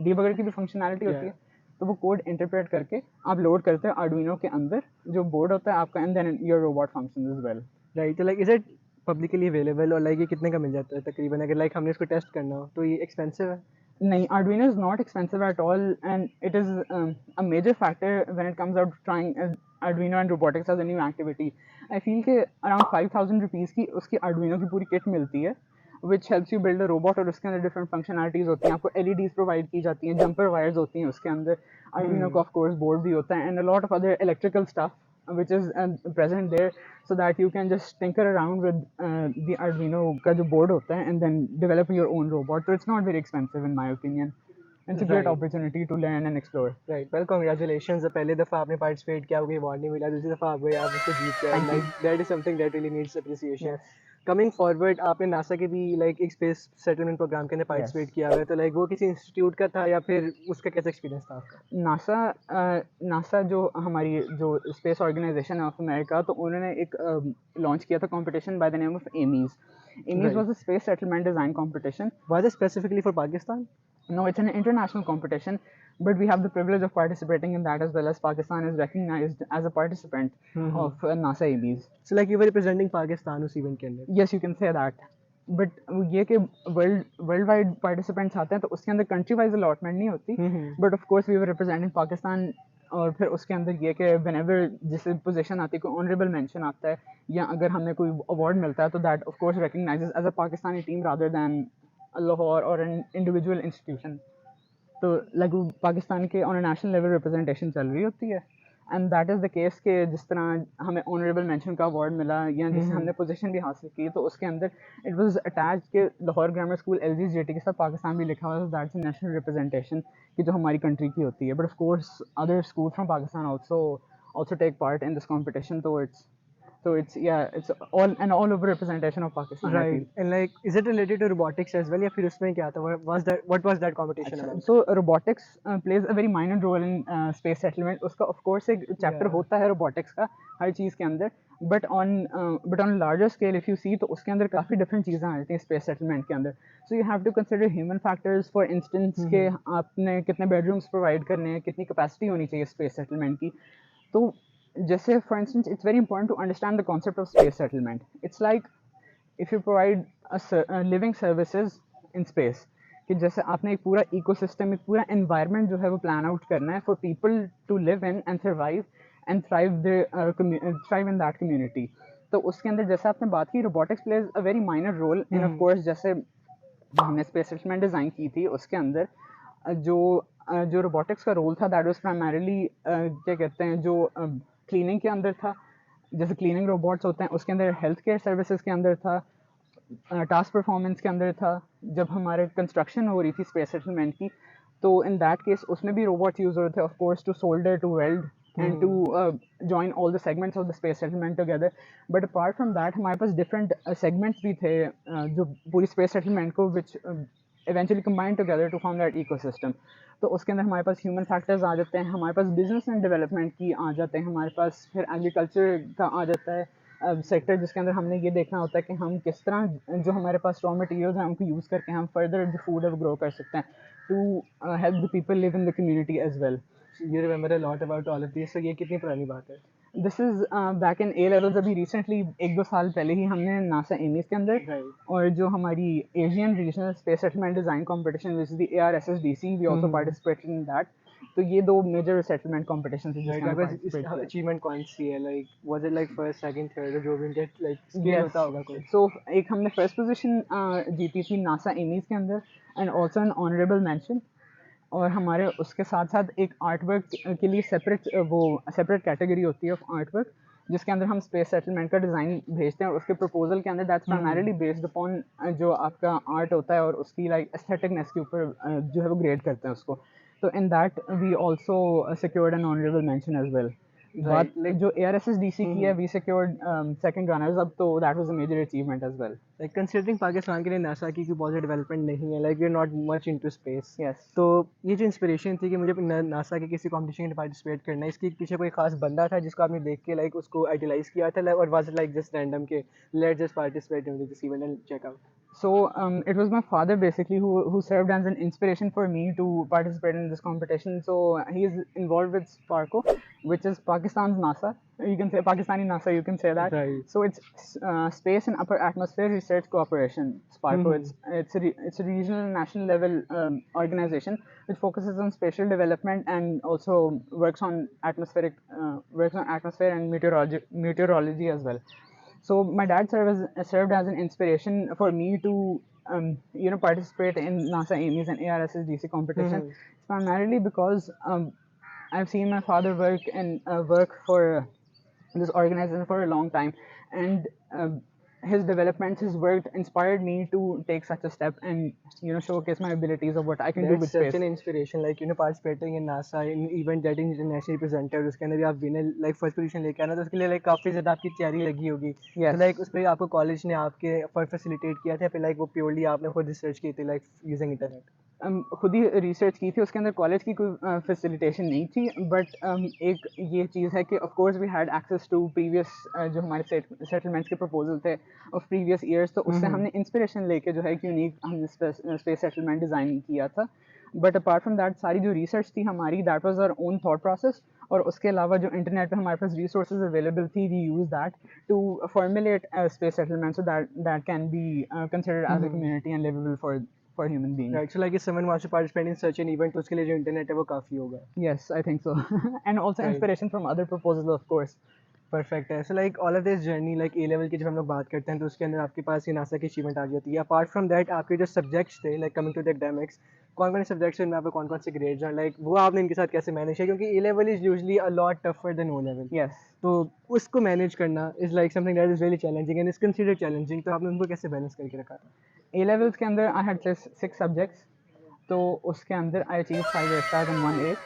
डीबगर की भी फंक्शनैलिटी होती है. तो वो कोड इंटरप्रेट करके आप लोड करते हैं आर्डुइनो के अंदर जो बोर्ड होता है आपका, and then your robot functions as well. Right. तो like is it publicly available और लाइक ये कितने का मिल जाता है तकरीबन, अगर लाइक हमने इसको टेस्ट करना हो तो ये एक्सपेंसिव है? नहीं, Arduino is not expensive at all, and it is a major factor when it comes out trying Arduino and robotics as a new activity. I feel कि around 5,000 rupees की उसकी Arduino की पूरी किट मिलती है, which helps you build a robot. और उसके अंदर different functionalities होती हैं, आपको LEDs प्रोवाइड की जाती हैं, jumper wires होती हैं उसके अंदर, Arduino का of course board भी होता है, and a lot of other electrical stuff which is present there, so that you can just tinker around with the Arduino का जो board होता है and then develop your own robot. So it's not very expensive in my opinion. It's a great Right. opportunity to learn and explore. Right. Well congratulations. पहले दफ़ा आपने participate किया, आपको award नहीं मिला, दूसरी दफ़ा आप गए, आप उसको जीत गए. Thank you. Like that is something that really needs appreciation. Yes. Coming forward, आपने नासा के भी लाइक एक स्पेस सेटलमेंट प्रोग्राम के अंदर पार्टिसिपेट किया हुआ है, तो लाइक वो किसी इंस्टीट्यूट का था या फिर उसका कैसा एक्सपीरियंस था आपका? नासा जो हमारी जो स्पेस ऑर्गेनाइजेशन ऑफ अमेरिका, तो उन्होंने एक लॉन्च किया था competition by the name of Emmys. Emmys was a space settlement design competition. Was it specifically for Pakistan? No, it's an international competition, but we have the privilege of participating in that as well, as Pakistan is recognized as a participant of NASA ABs. So like you were representing Pakistan उस event के अंदर? Yes, you can say that. But ये कि world wide participants आते हैं तो उसके अंदर कंट्री वाइज अलॉटमेंट नहीं होती, but of course we were representing Pakistan. और फिर उसके अंदर ये कि व्हेनेवर जिस पोजीशन आती है, कोई ऑनरेबल मेंशन आता है या अगर हमें कोई अवार्ड मिलता है, तो that of course recognizes as a Pakistani team rather than Lahore और एन इंडिविजुअल इंस्टीट्यूशन. तो लाइक पाकिस्तान के on a national level representation चल रही होती है, and that is the case कि जिस तरह हमें ऑनरेबल मेंशन का अवार्ड मिला या जिससे हमने पोजीशन भी हासिल की, तो उसके अंदर इट वाज अटैच के लाहौर ग्रामर स्कूल LGJT के साथ पाकिस्तान भी लिखा हुआ है. दैट्स अ नेशनल रिप्रेजेंटेशन कि जो हमारी कंट्री की होती है. But of course other school from Pakistan also take part in this competition. So it's yeah, it's all over representation of Pakistan. Right. And like, is it related to robotics as well या फिर उसमें क्या था? What was that competition about? So robotics plays a very minor role in space settlement. उसका of course एक chapter होता है robotics का हर चीज़ के अंदर, but on larger scale if you see, तो उसके अंदर काफ़ी different चीज़ें आ जाती हैं space settlement के अंदर. So you have to consider human factors. For instance कि आपने कितने bedrooms provide करने हैं, कितनी capacity होनी चाहिए space settlement की. तो जैसे for instance it's very important to understand the concept of space settlement. It's like if you provide a living services in space, कि जैसे आपने एक पूरा ecosystem, एक पूरा environment जो है वो plan out करना है for people to live in and survive and thrive in that community. तो उसके अंदर जैसे आपने बात की, robotics plays a very minor role in of course जैसे हमने space settlement डिज़ाइन की थी उसके अंदर जो robotics का रोल था, that was primarily क्या कहते हैं जो क्लीनिंग के अंदर था. जैसे क्लीनिंग रोबोट्स होते हैं उसके अंदर, हेल्थ केयर सर्विसेज के अंदर था, टास्क परफॉर्मेंस के अंदर था. जब हमारे कंस्ट्रक्शन हो रही थी स्पेस सेटलमेंट की, तो इन दैट केस उसमें भी रोबोट्स यूज हो रहे थे of course to solder, to weld and to join all the segments of the space settlement together. But apart from that हमारे पास डिफरेंट सेगमेंट्स भी थे जो पूरी स्पेस सेटलमेंट को विच eventually combine together to form that ecosystem. तो उसके अंदर हमारे पास ह्यूमन फैक्टर्स आ जाते हैं, हमारे पास बिजनेस एंड डेवलपमेंट की आ जाते हैं, हमारे पास फिर एग्रीकल्चर का आ जाता है सेक्टर, जिसके अंदर हमने ये देखना होता है कि हम किस तरह जो हमारे पास रॉ मटेरियल्स हैं उनको यूज़ करके हम फर्दर जो फूड है वो ग्रो कर सकते हैं to help the people live in the community as well. You remember a lot about all of this. So ये कितनी पुरानी बात है? This is back in A levels. अभी रिसेंटली 1-2 साल पहले ही हमने नासा एमीज के अंदर और जो हमारी Asian regional space settlement design competition which is the ARSSDC, we also participated in that. तो ये 2 मेजर सेटलमेंट कॉम्पिटिशन है. अचीवमेंट कौन सी है? Like was it like first, second, third, जो भी गेट लाइक स्केल होता होगा कोई? सो एक हमने फर्स्ट पोजीशन जीती थी नासा एमीज के अंदर and also an honourable mention. और हमारे उसके साथ साथ एक आर्ट वर्क के लिए सेपरेट कैटेगरी होती है ऑफ आर्ट वर्क, जिसके अंदर हम स्पेस सेटलमेंट का डिज़ाइन भेजते हैं और उसके प्रपोजल के अंदर दैट्स प्राइमरीली बेस्ड अपॉन जो आपका आर्ट होता है और उसकी लाइक एस्थेटिकनेस के ऊपर जो है वो ग्रेड करते हैं उसको. तो in that we also secured an honourable mention as well. बात जो ARSSDC की है, we secured second runners up, तो that was a major achievement as well. Like considering Pakistan के लिए नासा की कोई बहुत डेवलपमेंट नहीं है, like we are not much into space. Yes. तो ये जो इंस्पिरेशन थी कि मुझे नासा के किसी कंपटीशन में पार्टिसिपेट करना है, इसके पीछे कोई खास बंदा था जिसको आपने देख के लाइक उसको आइडियलाइज किया था, और was it like just random के let's just participate in this event and check out? So it was my father basically who served as an inspiration for me to participate in this competition. So he is involved with SPARCO, which is Pakistan's NASA. You can say Pakistani NASA. You can say that. Right. So it's Space and Upper Atmosphere Research Cooperation. SPARCO. It's a regional and national level organization which focuses on spatial development and also works on atmosphere and meteorology as well. So my dad served as an inspiration for me to participate in NASA Amy's and ARSSDC competition. Primarily because I've seen my father work for this organization for a long time, and his developments, his work inspired me to take such a step and showcase my abilities of what I can do with such space. an inspiration, like participating in NASA in event getting internationally represented, उसके अंदर भी आप winner like first position लेके आना, तो उसके लिए like काफ़ी ज़्यादा आपकी तैयारी लगी होगी. Yes. तो लाइक उस पर आपको कॉलेज ने आपके फैसिलिटेट किया था, फिर लाइक वो प्योरली आपने खुद रिसर्च की थी लाइक यूजिंग इंटरनेट? खुद ही रिसर्च की थी, उसके अंदर कॉलेज की कोई फैसिलिटेशन नहीं थी, बट एक ये चीज़ है कि of course we had access to previous जो हमारे सेटलमेंट्स के प्रपोजल थे ऑफ प्रीवियस ईयर्स, तो उससे हमने इंस्पिरेशन लेके जो है एक यूनिक हमने स्पेस सेटलमेंट डिज़ाइन किया था. बट अपार्ट फ्रॉम दैट सारी जो रिसर्च थी हमारी, that was our own thought process. और उसके अलावा जो इंटरनेट पे हमारे पास रिसोर्सेज अवेलेबल थी, we use that to formulate space settlement so that can be considered as a community and livable for human beings. Right, so like if someone wants to participate in such an event, तो उसके लिए जो internet है वो काफ़ी होगा. Yes, I think so. And also Right. inspiration from other proposals, of course. Perfect है. So like all of this journey, like A level की जब हम लोग बात करते हैं तो उसके अंदर आपके पास ये नासा की अचीवमेंट आ जाती है. अपार्ट फ्रॉम दैट आपके जो सब्जेक्ट्स थे, like coming to the academics, कौन कौन से सब्जेक्ट्स हैं, आपको कौन कौन से ग्रेड्स हैं, लाइक वो आपने इनके साथ कैसे मैनेज किया, क्योंकि A level is usually a lot tougher than O level. Yes. तो उसको मैनेज करना is like something that is really challenging and is considered challenging. तो आपने उनको कैसे बैलेंस करके रखा था? A levels के अंदर I had 6 subjects, तो उसके अंदर I achieved 5 A stars and 1 A.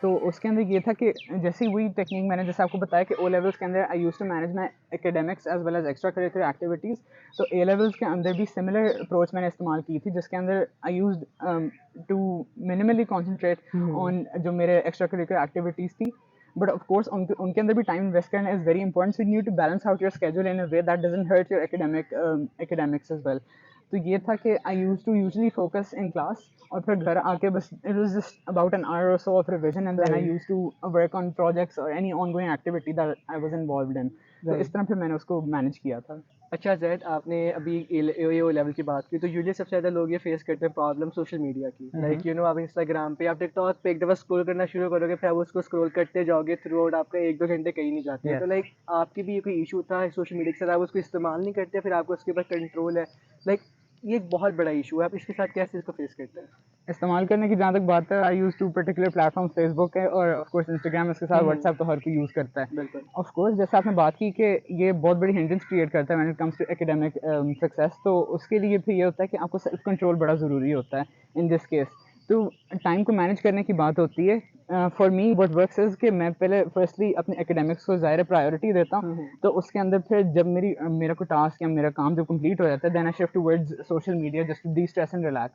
तो उसके अंदर ये था कि जैसे वही टेक्निक मैंने जैसे आपको बताया कि O levels के अंदर I use to manage my academics as well as extracurricular activities. तो A levels के अंदर भी सिमिलर अप्रोच मैंने इस्तेमाल की थी, जिसके अंदर I use to minimally concentrate on जो मेरे एक्स्ट्रा करिकुलर एक्टिविटीज़ थी. बट ऑफ कोर्स उनके अंदर भी टाइम इन्वेस्ट करना is very important. So you need to balance out your schedule in a way that doesn't hurt your academics as well. तो ये था कि I use to usually focus in class, और फिर घर आके बस it was just about an hour और सो of revision, and then I use to work on projects और any ongoing activity that I was involved in. तो इस तरह फिर मैंने उसको मैनेज किया था. अच्छा जैद, आपने अभी ए लेवल की बात की, तो यूजुअली सबसे ज़्यादा लोग ये फेस करते हैं प्रॉब्लम सोशल मीडिया की. लाइक आप इंस्टाग्राम पे, आप टिकटॉक पे एक दफ़ा स्क्रॉल करना शुरू करोगे, फिर आप उसको स्क्रॉल करते जाओगे थ्रू आउट, आपका 1-2 घंटे कहीं नहीं जाते. तो लाइक आपकी भी कोई इशू था सोशल मीडिया के साथ, आप उसको इस्तेमाल नहीं करते, फिर आपको उसके ऊपर कंट्रोल है, लाइक ये एक बहुत बड़ा इशू है, आप इसके साथ कैसे इसको फेस करते हैं? इस्तेमाल करने की जहाँ तक बात है, I use to particular platform Facebook है और ऑफ कोर्स इंस्टाग्राम, इसके साथ व्हाट्सएप तो हर कोई यूज़ करता है. बिल्कुल. ऑफ कोर्स जैसे आपने बात की कि ये बहुत बड़ी हिंड्रेंस क्रिएट करता है when it comes to academic success, तो उसके लिए फिर ये होता है कि आपको सेल्फ कंट्रोल बड़ा ज़रूरी होता है इन दिस केस. तो टाइम को मैनेज करने की बात होती है. For me what works is कि मैं पहले फर्स्टली अपने एकेडमिक्स को ज़ाहिर प्रायोरिटी देता हूँ. तो उसके अंदर फिर जब मेरा कोई टास्क या मेरा काम जब कंप्लीट हो जाता है, then I shift towards social media just to destress and relax.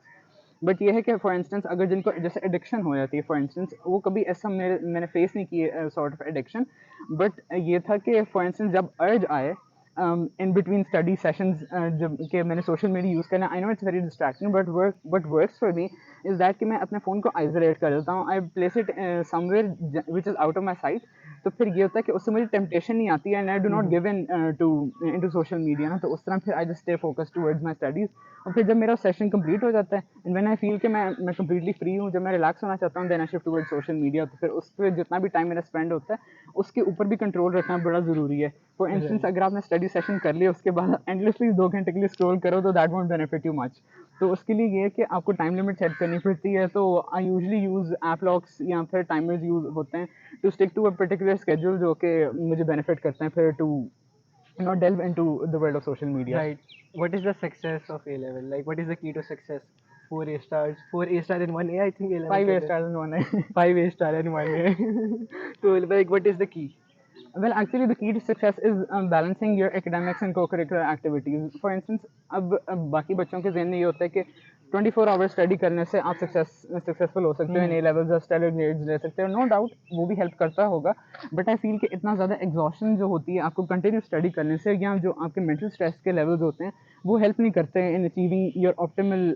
But ये है कि फॉर इंस्टेंस अगर जिनको जैसे एडिक्शन हो जाती है, फॉर इंस्टेंस वो कभी ऐसा मैंने फेस नहीं किए सॉर्ट ऑफ एडिक्शन. बट ये था कि फॉर इंस्टेंस जब अर्ज आए इन बिटवीन स्टडी सेशंस जब कि मैंने सोशल मीडिया यूज़ करना, I know it's very distracting, but works for me is that कि मैं अपने फ़ोन को आइसोलेट कर देता हूँ. I place it somewhere which is out of my site. तो फिर ये होता है कि उससे मुझे टेम्पटेशन नहीं आती है, and I do not give in to social media ना. तो उस तरह फिर I just stay focus towards my studies. और फिर जब मेरा सेशन कंप्लीट हो जाता है एंड व्हेन आई फील कि मैं कंप्लीटली फ्री हूँ, जब मैं रिलैक्स होना चाहता हूँ, then I shift towards social media. तो फिर उस पर जितना भी टाइम मेरा स्पेंड होता है उसके ऊपर भी कंट्रोल रखना बड़ा ज़रूरी है. फॉर इंस्टेंस अगर आपने स्टडी सेशन कर लिया, उसके बाद एंडलेसली 2 घंटे के लिए स्क्रॉल करो, तो that won't benefit you much. तो उसके लिए ये है कि आपको टाइम लिमिट सेट करनी पड़ती है। तो I usually use app locks या फिर टाइमर्स यूज़ होते हैं to stick to a particular schedule, जो कि मुझे बेनिफिट करते हैं फिर to not delve into the world of social media. Right. What is the success of A level? Like, what is the key to success? 4 A stars, 4 A star and 1 A. I think A level. 5 A stars and 1 A. 5 A star and 1 A. So, like, what is the key? Well, actually, the key to success is balancing your academics and co-curricular activities. For instance, अब बाकी बच्चों के जहन में ये होता है कि 24 आवर स्टडी करने से आप सक्सेसफुल हो सकते हो, इन ए लेवल्स और स्टेलर ग्रेड्स ले सकते हो, नो डाउट वो भी हेल्प करता होगा। बट आई फील कि इतना ज़्यादा एग्जॉशन जो होती है आपको कंटिन्यू स्टडी करने से, या जो आपके मेंटल स्ट्रेस के लेवल्स होते हैं वो हेल्प नहीं करते इन अचीविंग योर ऑप्टिमल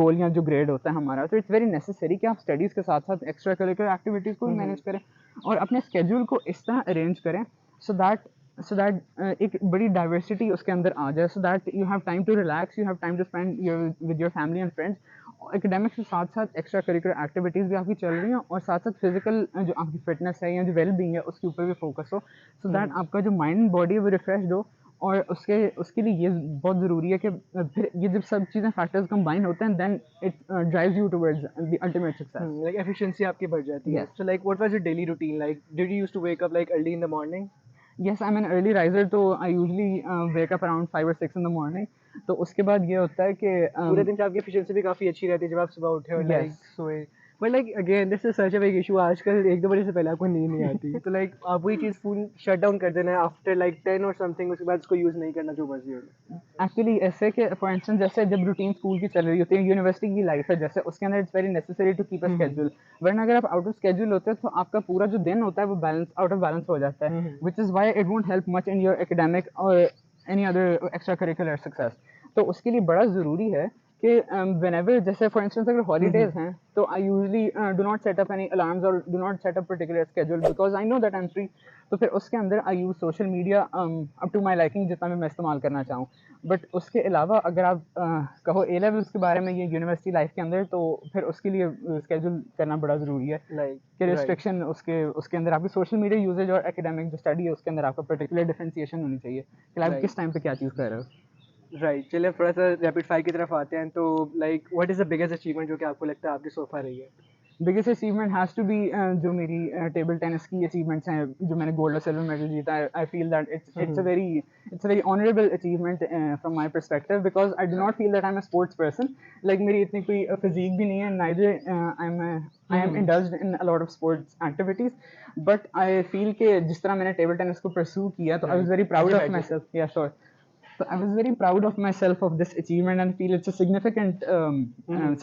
गोल या जो ग्रेड होता है हमारा। तो इट्स वेरी नेसेसरी कि आप स्टडीज़ के साथ साथ एक्स्ट्रा करिकुलर एक्टिविटीज़ को भी मैनेज करें और अपने स्केड्यूल को इस तरह अरेंज करें so that एक बड़ी डाइवर्सिटी उसके अंदर आ जाए, so that you have time to relax, you have time to spend with your family and friends. Academics के साथ साथ एक्स्ट्रा करिकुलर एक्टिविटीज़ भी आपकी चल रही हैं और साथ साथ फिजिकल जो आपकी फिटनेस है या जो वेल बीइंग है उसके ऊपर भी फोकस हो, सो दैट आपका जो माइंड बॉडी है वो रिफ्रेश हो। और उसके लिए ये बहुत ज़रूरी है कि फिर ये जब सब चीज़ें फैक्टर्स कंबाइन होते हैं then it drives you towards the ultimate success. Like efficiency आपकी बढ़ जाती है. Yes. So like what was your daily routine like? Did you used to wake up like early in the morning? Yes, I'm an early riser, तो I usually wake up around 5 or 6 in the morning. तो उसके बाद ये होता है कि पूरे दिन से आपकी efficiency भी काफ़ी अच्छी रहती है जब आप सुबह उठे और like Yes. सोए. But like again this is such a big issue. आजकल 1-2 बजे से पहले आपको नींद नहीं आती. तो like आप वही चीज़ full shut down कर देना है after like 10 or something, उसके बाद उसको use नहीं करना जो मर्जी हो. एक्चुअली ऐसे कि फॉर इंस्टेंस जैसे जब रूटीन स्कूल की चल रही होती है, यूनिवर्सिटी की लाइफ है जैसे, उसके अंदर it's very necessary to keep a schedule, वरना अगर आप आउट ऑफ स्केड्यूल होते हैं तो आपका पूरा जो दिन होता है वो बैलेंस आउट ऑफ बैलेंस हो जाता है, which is why it won't help much in your academic और any other extra curricular success. तो उसके लिए बड़ा ज़रूरी है कि whenever जैसे फॉर इंस्टेंस अगर हॉलीडेज हैं तो I usually do not set up any alarms और do not set up particular schedule because I know that I am free. तो फिर उसके अंदर I use social media up to my liking जितना भी मैं इस्तेमाल करना चाहूँ। बट उसके अलावा अगर आप कहो ए लेवल्स के बारे में ये यूनिवर्सिटी लाइफ के अंदर, तो फिर उसके लिए स्केड्यूल करना बड़ा ज़रूरी है कि रिस्ट्रिक्शन उसके अंदर आपकी सोशल मीडिया यूजेज और एकेडमिक जो स्टडी है उसके अंदर आपका पर्टिकुलर डिफरेंशिएशन होनी चाहिए कि आप किस टाइम पे क्या चीज़ कर रहे हो। राइट, चलिए थोड़ा सा रैपिड फायर की तरफ आते हैं। तो like what is the biggest achievement जो कि आपको लगता है आपकी सोफा रही है? Biggest achievement has to be जो मेरी टेबल टेनिस की अचीवमेंट्स हैं, जो मैंने गोल्ड और सिल्वर मेडल जीता है। आई feel that it's a very honourable achievement from my perspective because I do not feel that I am a sports person. Like मेरी इतनी कोई फिजिक भी नहीं है, neither I am indulged in a lot of sports activities, but I feel कि जिस तरह मैंने टेबल टेनिस को परस्यू किया तो I was very proud of my self. या sure, so I was very proud of myself of this achievement and feel it's a significant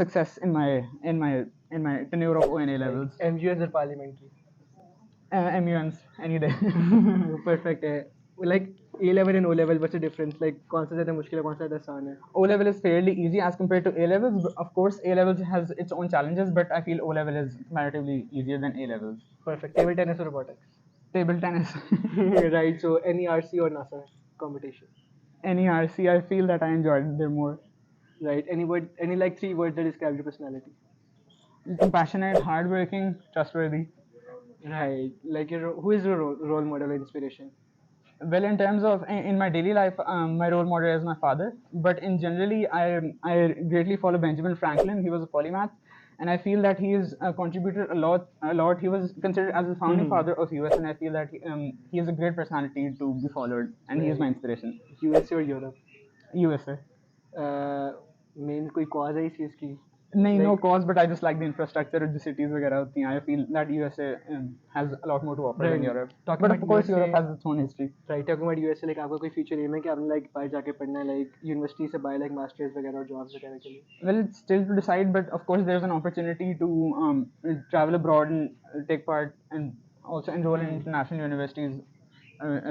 success in my tenure of ONA levels. MUS or parliamentary? MUNs any day. Perfect है। Like A level and O level, what's the difference? Like कौन सा ज़्यादा मुश्किल है, कौन सा ज़्यादा आसान है? O level is fairly easy as compared to A levels. Of course, A levels has its own challenges, but I feel O level is comparatively easier than A levels. Perfect. Table tennis or robotics? Table tennis. Right. So NERC or NASA competition? NERC, I feel that I enjoyed there more. Right. Any like 3 words that describe your personality? Compassionate, hardworking, trustworthy. Right. Like who is your role model or inspiration? Well, in terms of in my daily life, my role model is my father. But in generally, I greatly follow Benjamin Franklin. He was a polymath, and I feel that he has contributed a lot. He was considered as the founding father of US, and I feel that he is a great personality to be followed, and he is my inspiration. USA or Europe? USA. Main कोई cause है इस चीज़ की? नहीं, no cause, but I just like the infrastructure of the cities वगैरह होती हैं. I feel that USA has a lot more to offer than Europe. But of course, Europe has its own history. Right. Talking about USA, like आपका कोई future aim है कि आपने like बाहर जाके पढ़ना है, like university से बाहर like masters वगैरह और jobs वगैरह के लिए? Well, it's still to decide, but of course, there's an opportunity to travel abroad and take part and also enroll in international universities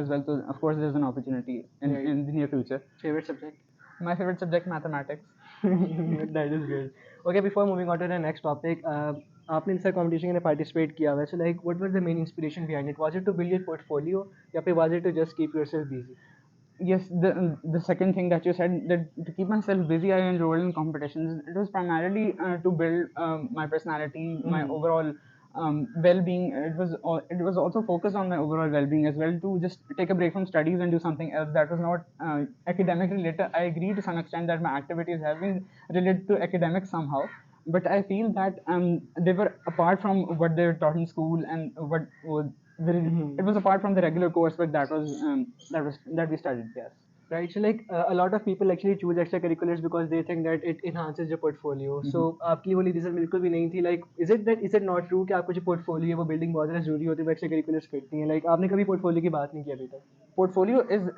as well. So, of course, there's an opportunity in the near future. Favorite subject? My favorite subject, mathematics. That is good. Okay, before moving on to the next topic, आपने इन सारे competition में participate किया हुआ है. So like, what was the main inspiration behind it? Was it to build your portfolio, या फिर was it to just keep yourself busy? Yes, the second thing that you said, that to keep myself busy, I enrolled in competitions. It was primarily to build my personality, my overall well-being. It was also focused on my overall well-being as well, to just take a break from studies and do something else that was not academic related. I agree to some extent that my activities have been related to academics somehow, but I feel that they were apart from what they were taught in school, and what was it was apart from the regular coursework that we studied. Yes. Right, so like a lot of people actually choose extracurriculars because they think that it enhances your portfolio. So आपकी वो reason बिल्कुल भी नहीं थी. Like is it not true कि आपको जो portfolio है वो building बहुत ज़्यादा जरूरी होती है, वो extracurriculars करती हैं? Like आपने कभी portfolio की बात नहीं की अभी तक? Portfolio is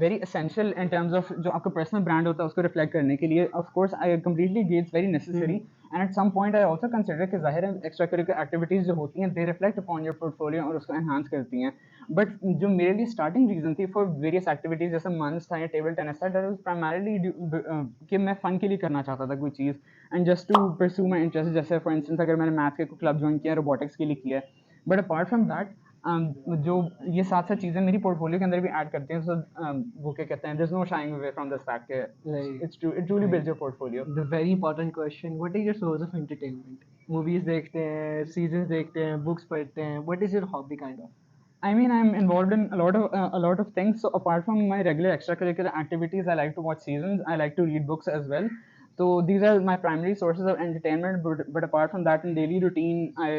very essential in terms of जो आपका personal brand होता है उसको reflect करने के लिए. Of course, I completely agree, it's very necessary. And at some point, I also consider कि ज़ाहिर है extracurricular activities जो होती हैं, they reflect upon your portfolio और उसको enhance करती हैं. But जो मेरे लिए starting reason थी for various activities जैसे MUNs था या table tennis था, that was primarily कि मैं fun के लिए करना चाहता था कोई चीज़, and just to pursue my interest. जैसे for instance अगर मैंने math के club join किया, robotics के लिए किया है. But apart from that, जो ये साथ साथ चीज़ें मेरी पोर्टफोलियो के अंदर भी ऐड करते हैं, सो वो क्या कहते हैं, there's no shying away from this fact कि it truly builds your portfolio. The very important question, what is your source of entertainment? Movies देखते हैं, seasons देखते हैं, books पढ़ते हैं. What is your hobby kind of? I mean, I'm involved in a lot of things. So apart from my regular extracurricular activities, I like to watch seasons. I like to read books as well. So these are my primary sources of entertainment. But apart from that, in daily routine, I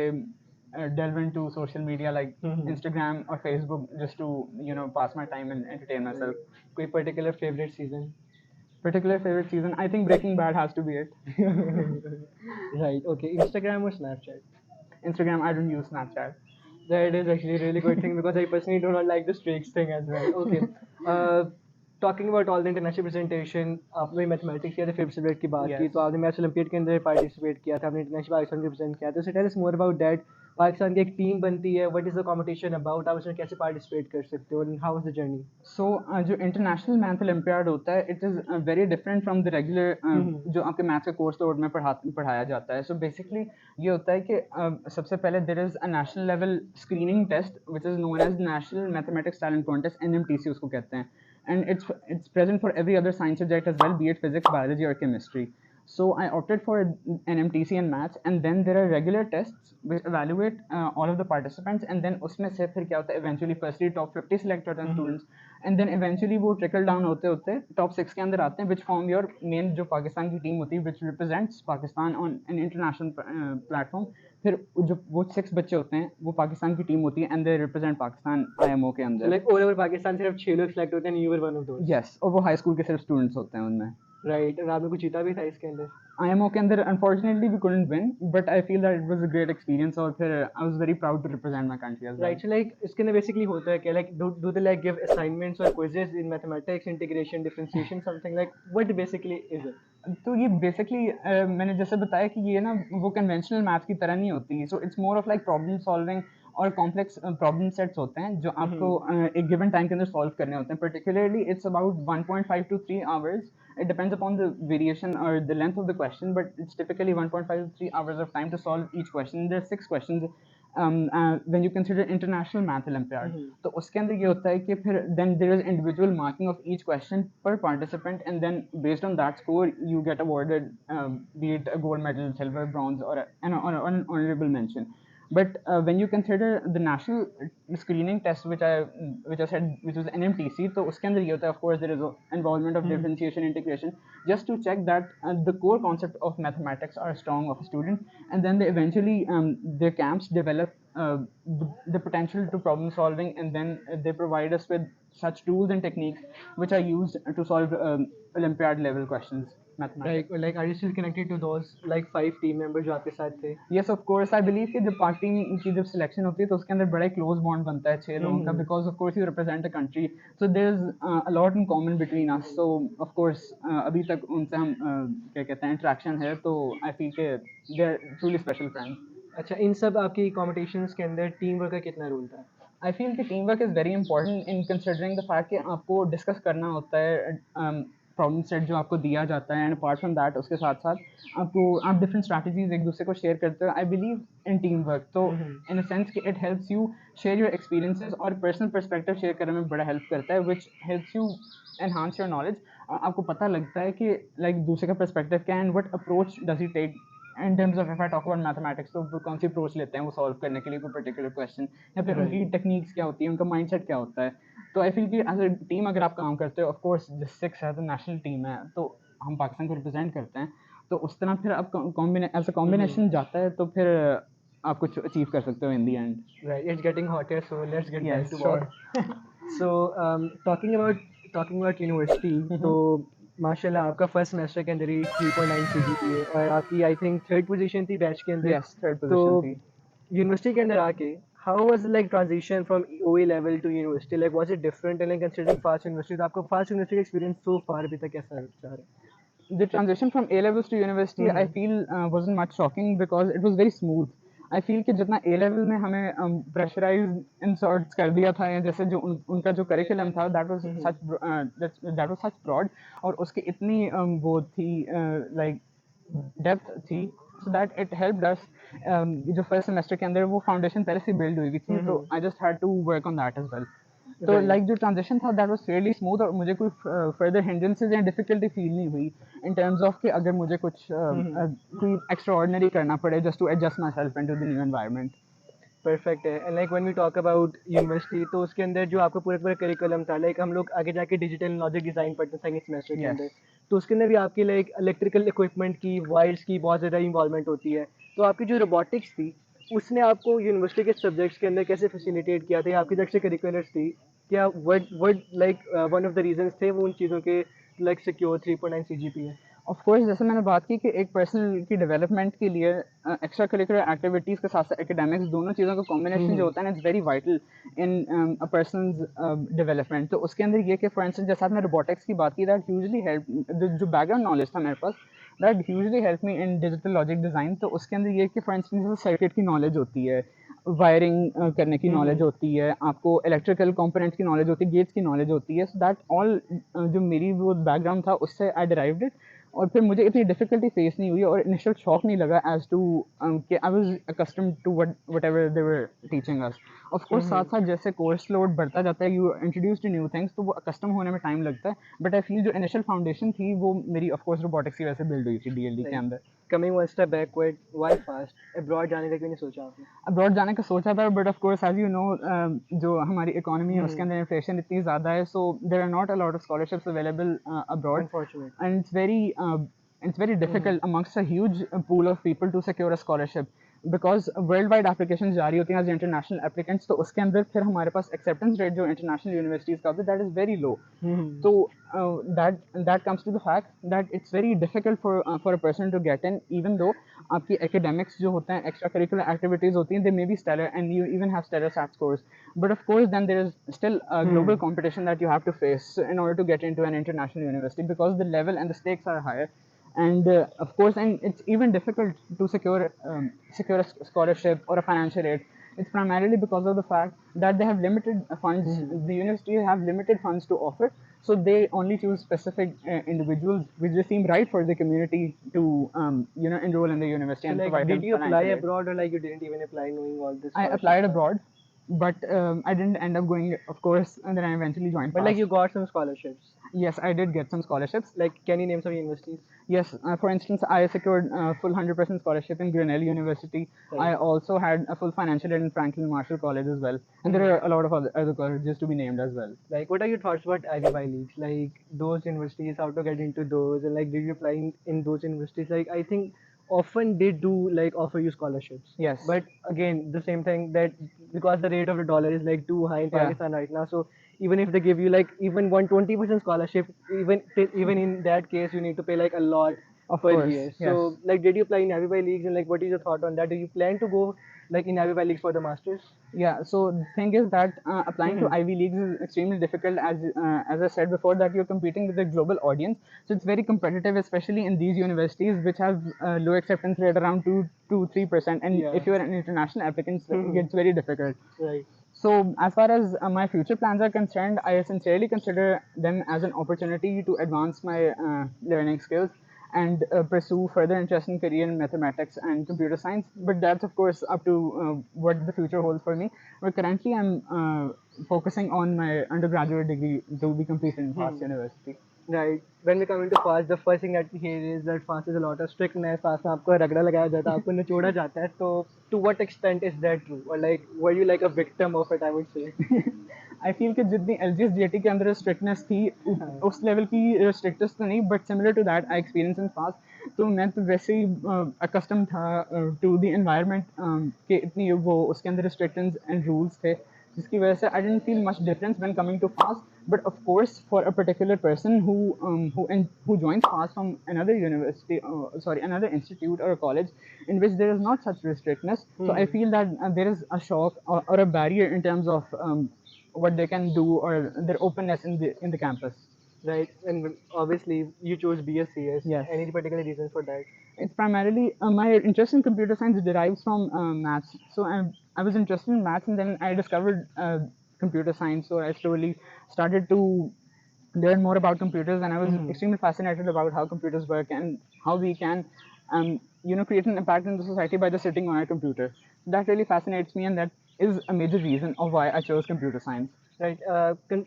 delve into social media like Instagram or Facebook just to pass my time and entertain myself. कोई particular favorite season? Particular favorite season, I think Breaking Bad has to be it. Right. Okay. Instagram or Snapchat? Instagram, I don't use Snapchat. That is actually a really good thing because I personally do not like the streaks thing as well. Okay. Talking about all the international presentation, आपने mathematics किया था, fifth subject की बात की, तो आपने maths olympiad के अंदर पार्टिसिपेट किया था, आपने इंटरनेशनल पाकिस्तान को रिप्रेजेंट किया था. So tell us more about that. Pakistan की एक टीम बनती है, what is the competition about, आप उसमें कैसे पार्टिसिपेट कर सकते हो, and how was the journey? So जो International Math Olympiad होता है, it is very different from the regular जो आपके मैथ्स के कोर्स तौर में पढ़ाया जाता है. So basically ये होता है कि सबसे पहले there is a national level screening test which is known as National Mathematics Talent Contest, NMTC उसको कहते हैं, and it's present for every other science subject as well, be it physics, biology or chemistry. So I opted for NMTC and maths, and then there are regular tests which evaluate all of the participants, and then उसमें से फिर क्या होता है, eventually firstly top 50 select होते हैं students, and then eventually वो trickle down होते होते top 6 के अंदर आते हैं, which form your main जो पाकिस्तान की team होती है, which represents Pakistan on an international platform. फिर जो वो 6 बच्चे होते हैं वो पाकिस्तान की टीम होती है, and they represent Pakistan IMO के अंदर. Like all over पाकिस्तान सिर्फ 6 लोग select होते हैं, and you were one of those. Yes, और वो high school के सिर्फ students होते हैं उनमें. Right, और आपने कुछ जीता भी था इसके अंदर? IMO के अंदर unfortunately we couldn't win, but I feel that it was a great experience, और फिर I was very proud to represent my country as well. Right, so like इसके अंदर basically होता है क्या, like do they like give assignments or quizzes in mathematics, integration, differentiation, something like, what basically is it? तो ये basically मैंने जैसे बताया कि ये ना वो conventional math की तरह नहीं होती, so it's more of like problem solving और complex problem sets होते हैं जो आपको एक given time के अंदर solve करने होते हैं. Particularly it's about 1.5 to 3 hours. It depends upon the variation or the length of the question, but it's typically 1.5 to 3 hours of time to solve each question. There are 6 questions when you consider International Math Olympiad. तो उसके अंदर ये होता है कि फिर then there is individual marking of each question per participant, and then based on that score you get awarded be it a gold medal, silver, bronze, or an honorable mention. But when you consider the national screening test which I said which was NMTC, तो उसके अंदर ये होता है, of course there is involvement of differentiation, integration, just to check that the core concept of mathematics are strong of a student, and then they eventually their camps develop the potential to problem solving, and then they provide us with such tools and techniques which are used to solve Olympiad level questions. Like are you still connected to those like 5 team members जो आपके साथ थे? Yes, of course. I believe कि जब part team की जब selection होती है तो उसके अंदर बड़ा क्लोज बॉन्ड बनता है 6 लोगों का, because of course you represent a country, so there's a lot in common between us. So of course अभी तक उनसे हम क्या कहते हैं इंटरेक्शन है, तो I feel कि they are truly special friends. अच्छा, इन सब आपकी कॉम्पिटिशन्स के अंदर टीम वर्क का कितना रोल था? I feel कि team work is very important in considering the fact कि आपको डिस्कस करना होता है प्रॉब्लम सेट जो आपको दिया जाता है, एंड अपार्ट फ्रॉम दैट उसके साथ साथ आप डिफरेंट स्ट्रैटेजीज एक दूसरे को शेयर करते हो. I believe in team work, तो इन अ सेंस कि it helps you share your experiences और पर्सनल पर्सपेक्टिव शेयर करने में बड़ा हेल्प करता है, which helps you enhance your knowledge. आपको पता लगता है कि लाइक दूसरे का पर्सपेक्टिव क्या है, and what approach does he take in terms of if I talk about mathematics, तो वो कौन सी अप्रोच लेते हैं वो सॉल्व करने के लिए कोई पर्टिकुलर क्वेश्चन, या फिर उनकी टेक्निक्स क्या होती है, उनका माइंडसेट क्या होता है. तो आई फील कि एज अ टीम अगर आप काम करते हो, ऑफ कोर्स सिक्स है तो नेशनल टीम है, तो हम पाकिस्तान को रिप्रेजेंट करते हैं, तो उस तरह फिर आप एज अ कॉम्बिनेशन जाता है, तो फिर आप कुछ अचीव कर सकते हो इन दी and. Right, it's getting hotter, so let's get back Yes, to sure. work. So talking about university, तो माशाल्लाह आपका फर्स्ट सेमेस्टर के अंदर ही 3.9 CGPA और आपकी आई थिंक थर्ड पोजीशन थी बैच के अंदर. Yes, third तो position थी. यूनिवर्सिटी के अंदर आके how was like transition from OA level to university, like was it different, and like considering fast university, तो आपको fast university experience so far अभी तक कैसा जा रहा है? The transition from A levels to university, I feel wasn't much shocking because it was very smooth. I feel कि जितना A level में हमें pressurized in sorts कर दिया था, या जैसे जो उनका जो curriculum था, that was such broad, और उसकी इतनी वो थी like depth थी, so that it helped us. जो first semester के अंदर वो foundation पहले से build हुई थी, तो I just had to work on that as well. तो लाइक जो ट्रांजेक्शन था दैट वाज फेयरली स्मूथ, और मुझे कोई फर्दर हिंड्रेंसेस या डिफिकल्टी फील नहीं हुई इन टर्म्स ऑफ कि अगर मुझे कुछ कोई एक्स्ट्रा ऑर्डिनरी करना पड़े just to adjust myself into the new environment. Perfect है. And like when we talk about university, तो उसके अंदर जो आपका पूरा पूरा करिकुलम था, लाइक हम लोग आगे जाके डिजिटल लॉजिक डिज़ाइन पढ़ते हैं सेकंड सेमेस्टर के अंदर, तो उसके अंदर भी आपकी लाइक इलेक्ट्रिकल इक्विपमेंट की वायर्स की बहुत ज़्यादा इन्वॉल्वमेंट होती है. तो आपकी जो रोबोटिक्स थी उसने आपको यूनिवर्सिटी के सब्जेक्ट्स के अंदर कैसे फैसिलिटेट किया था, या आपकी जो एक्स्ट्रा करिकुलर्स थी, क्या word like one of the reasons थे वो उन चीज़ों के like secure 3.9 CGPA? Of course जैसे मैंने बात की कि एक पर्सन की डेवलपमेंट के लिए एक्स्ट्रा करिकुलर एक्टिविटीज़ के साथ साथ एकेडमिक्स, दोनों चीज़ों का कॉम्बिनेशन जो होता है ना, it's very vital in a person's development. तो उसके अंदर ये कि फॉर इंस्टेंस जैसे आपने रोबोटिक्स की बात की, दैट ह्यूजली हेल्प, जो बैकग्राउंड नॉलेज था मेरे पास, that hugely help me in digital logic design. तो उसके अंदर ये कि फॉर इंस्टेंस जैसे सर्किट की नॉलेज होती है, वायरिंग करने की नॉलेज होती है, आपको इलेक्ट्रिकल कंपोनेंट्स की नॉलेज होती है, गेट्स की नॉलेज होती है. सो दैट ऑल जो मेरी वो बैकग्राउंड था उससे आई डिराइव्ड इट, और फिर मुझे इतनी डिफिकल्टी फेस नहीं हुई और इनिशियल शॉक नहीं लगा एज टू कि I was accustomed to whatever they were teaching us. Of course साथ साथ जैसे कोर्स लोड बढ़ता जाता है, you introduce to new things, तो वो अकस्टम होने में टाइम लगता है, बट आई फील जो इनिशियल फाउंडेशन थी वो मेरी ऑफ कोर्स रोबोटिक्स की वजह से बिल्ड हुई थी डीएलडी के अंदर. Coming one step backward, why fast abroad जाने का क्यों नहीं सोचा आपने? अब्रॉड जाने का सोचा था, but of course as you know जो हमारी इकोनॉमी है उसके अंदर इन्फ्लेशन इतनी ज़्यादा है, so there are not a lot of scholarships available abroad, Unfortunately. and it's very difficult amongst a huge pool of people to secure a scholarship, because worldwide applications जारी होती हैं as international applicants, तो उसके अंदर फिर हमारे पास acceptance rate जो international universities का होता है, that is very low. तो that comes to the fact that it's very difficult for a person to get in, even though आपकी academics जो होते हैं, extra curricular activities होती हैं, they may be stellar and you even have stellar SAT scores, but of course then there is still a global competition that you have to face in order to get into an international university, because the level and the stakes are higher. And of course, and it's even difficult to secure a scholarship or a financial aid. It's primarily because of the fact that they have limited funds. The university have limited funds to offer, so they only choose specific individuals which they seem right for the community to enroll in the university. So and like, provide did them you apply financial aid. abroad, or like you didn't even apply knowing all this? I applied abroad, but I didn't end up going, of course, and then I eventually joined. But like you got some scholarships. Yes, I did get some scholarships. Like, can you name some universities? Yes, for instance, I secured full 100% scholarship in Grinnell University. Right. I also had a full financial aid in Franklin Marshall College as well. And there are a lot of other colleges to be named as well. Like, what are your thoughts about Ivy leagues? Like, those universities, how to get into those, and like, did you apply in those universities? Like, I think often they do like offer you scholarships. Yes. But again, the same thing, that because the rate of the dollar is like too high in Pakistan right now, so even if they give you like even 120% scholarship, even in that case you need to pay like a lot Of per course, year. yes. So like, did you apply in Ivy leagues, and like what is your thought on that? Do you plan to go like in Ivy leagues for the masters? Yeah, so the thing is that applying to Ivy Leagues is extremely difficult, as I said before, that you're competing with a global audience. So it's very competitive, especially in these universities which have low acceptance rate around 2-3%. And if you're an international applicant, it gets very difficult. Right. So as far as my future plans are concerned, I sincerely consider them as an opportunity to advance my learning skills and pursue further interest in career in mathematics and computer science. But that's of course up to what the future holds for me. But currently I'm focusing on my undergraduate degree to be completed in Fast University. Right. When we come into fast, the first thing that we hear is that fast is a lot of strictness. Fast में आपको रगड़ा लगाया जाता है, आपको निचोड़ा जाता है. So, to what extent is that true? Or like, were you like a victim of it? I would say. I feel कि जितनी L G S D A T के अंदर स्ट्रिक्टनेस थी उस लेवल की स्ट्रिक्टनेस तो नहीं, but similar to that I experience in FAST. तो मैं तो वैसे ही अकस्टम था टू द एनवायरनमेंट के इतनी वो उसके अंदर रिस्ट्रिक्शंस एंड रूल्स थे, जिसकी वजह से I didn't feel much difference when coming to fast. But of course, for a particular person who joins fast from another university, another institute or a college in which there is not such restrictness, so I feel that there is a shock or a barrier in terms of what they can do or their openness in the campus. Right. And obviously, you chose BSCS. Yes. Any particular reasons for that? It's primarily my interest in computer science derives from maths. So I was interested in maths, and then I discovered computer science. So I slowly started to learn more about computers, and I was extremely fascinated about how computers work and how we can, create an impact in the society by just sitting on a computer. That really fascinates me, and that is a major reason of why I chose computer science. Right.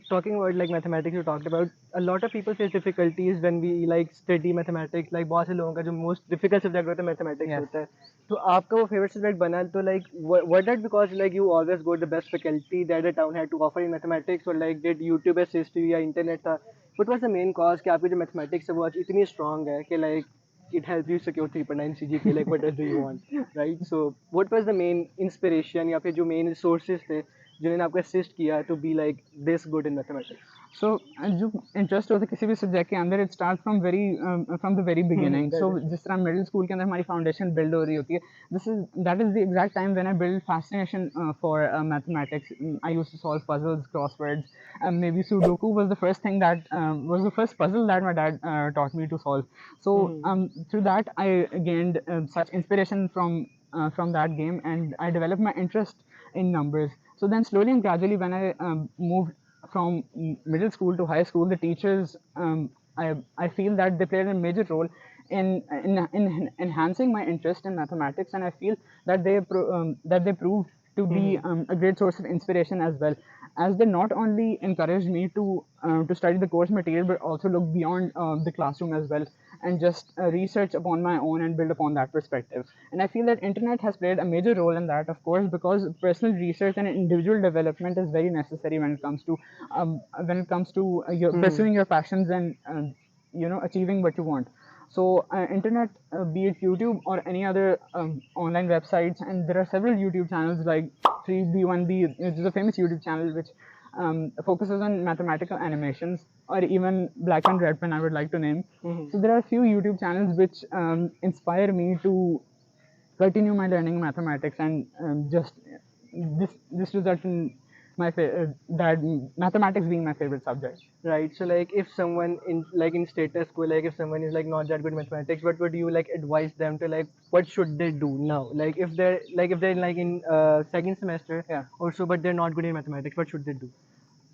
Talking about like mathematics, you talked about a lot of people face difficulties when we like study mathematics. Like बहुत से लोगों का जो most difficult subject होता है mathematics Yes. होता है. तो आपका वो favorite subject बना तो like was that because like you always got the best faculty that the town had to offer in mathematics, or like did YouTube assist you या internet था? What was the main cause कि आपकी जो mathematics है वो आज इतनी strong है कि like it helps you secure 3.9 CGPA, like what else do you want, right? So what was the main inspiration या फिर जो main sources थे जिन्होंने आपको assist किया to be like this good in mathematics? So जो इंटरेस्ट होता है किसी भी सब्जेक्ट के अंदर, it start from the very beginning. So जिस तरह मिडिल स्कूल के अंदर हमारी फाउंडेशन बिल्ड हो रही होती है, that is the exact time when I build fascination for mathematics. I used to solve puzzles, crosswords, maybe sudoku was the first thing that was the first puzzle that my dad taught me to solve. So through that I gained such inspiration from that game, and I developed my interest in numbers. So then slowly and gradually, when I moved from middle school to high school, the teachers, I feel that they played a major role in enhancing my interest in mathematics, and I feel that they proved to be a great source of inspiration as well, as they not only encouraged me to study the course material, but also look beyond the classroom as well, and just research upon my own and build upon that perspective. And I feel that internet has played a major role in that, of course, because personal research and individual development is very necessary when it comes to your pursuing your passions and achieving what you want. So internet, be it YouTube or any other online websites, and there are several YouTube channels like 3B1B, which is a famous YouTube channel which focuses on mathematical animations, or even Black Pen Red Pen, I would like to name. So there are a few YouTube channels which inspire me to continue my learning in mathematics, and just this result in that mathematics being my favorite subject. Right. So like if someone in status quo, like if someone is like not that good at mathematics, what would you like advise them to, like what should they do now? Like if they're like in second semester, Yeah. or so, but they're not good in mathematics, what should they do?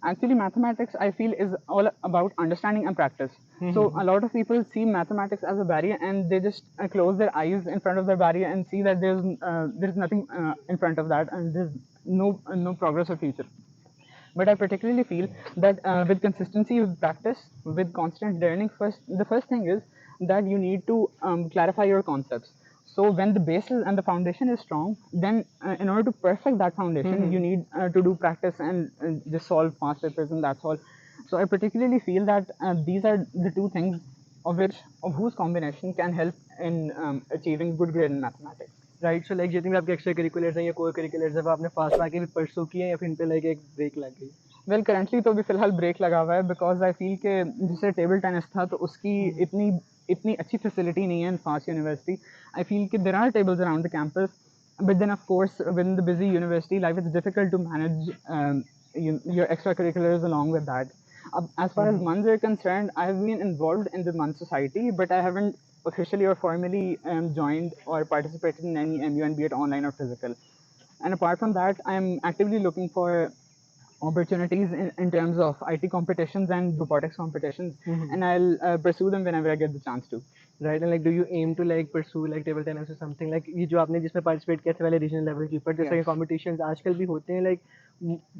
Actually, mathematics, I feel, is all about understanding and practice. So a lot of people see mathematics as a barrier, and they just close their eyes in front of the barrier and see that there's nothing in front of that, and there's no progress or future. But I particularly feel that with consistency, with practice, with constant learning, the first thing is that you need to clarify your concepts. So when the basis and the foundation is strong, then in order to perfect that foundation, you need to do practice and just solve past papers, and that's all. So I particularly feel that these are the two things of whose combination can help in achieving good grade in mathematics. Right. So like जितनी भी आपके extra curriculars हैं या को curriculars हैं वो आपने fast में आके भी परसू किए हैं या फिर इन पे लाइक एक ब्रेक लग गई? वेल करंटली तो अभी फिलहाल ब्रेक लगा हुआ है, बिकॉज आई फील कि जैसे टेबल टेनिस था तो उसकी इतनी अच्छी फैसिलिटी नहीं है in FAST university. I feel कि there are tables around the campus, but then of course within the busy university life it's difficult to manage your extracurriculars along with that. As far as MUNs are concerned, I have been involved in the MUN society, but I haven't officially or formally joined or participated in any MUN, be it online or physical. And apart from that, I'm actively looking for opportunities in terms of IT competitions and robotics competitions, and I'll pursue them whenever I get the chance to. Right. And like do you aim to like pursue like table tennis or something, like ये जो आपने जिसमें participate किया था पहले regional level की, पर जैसे Yes. competitions आजकल भी होते हैं, like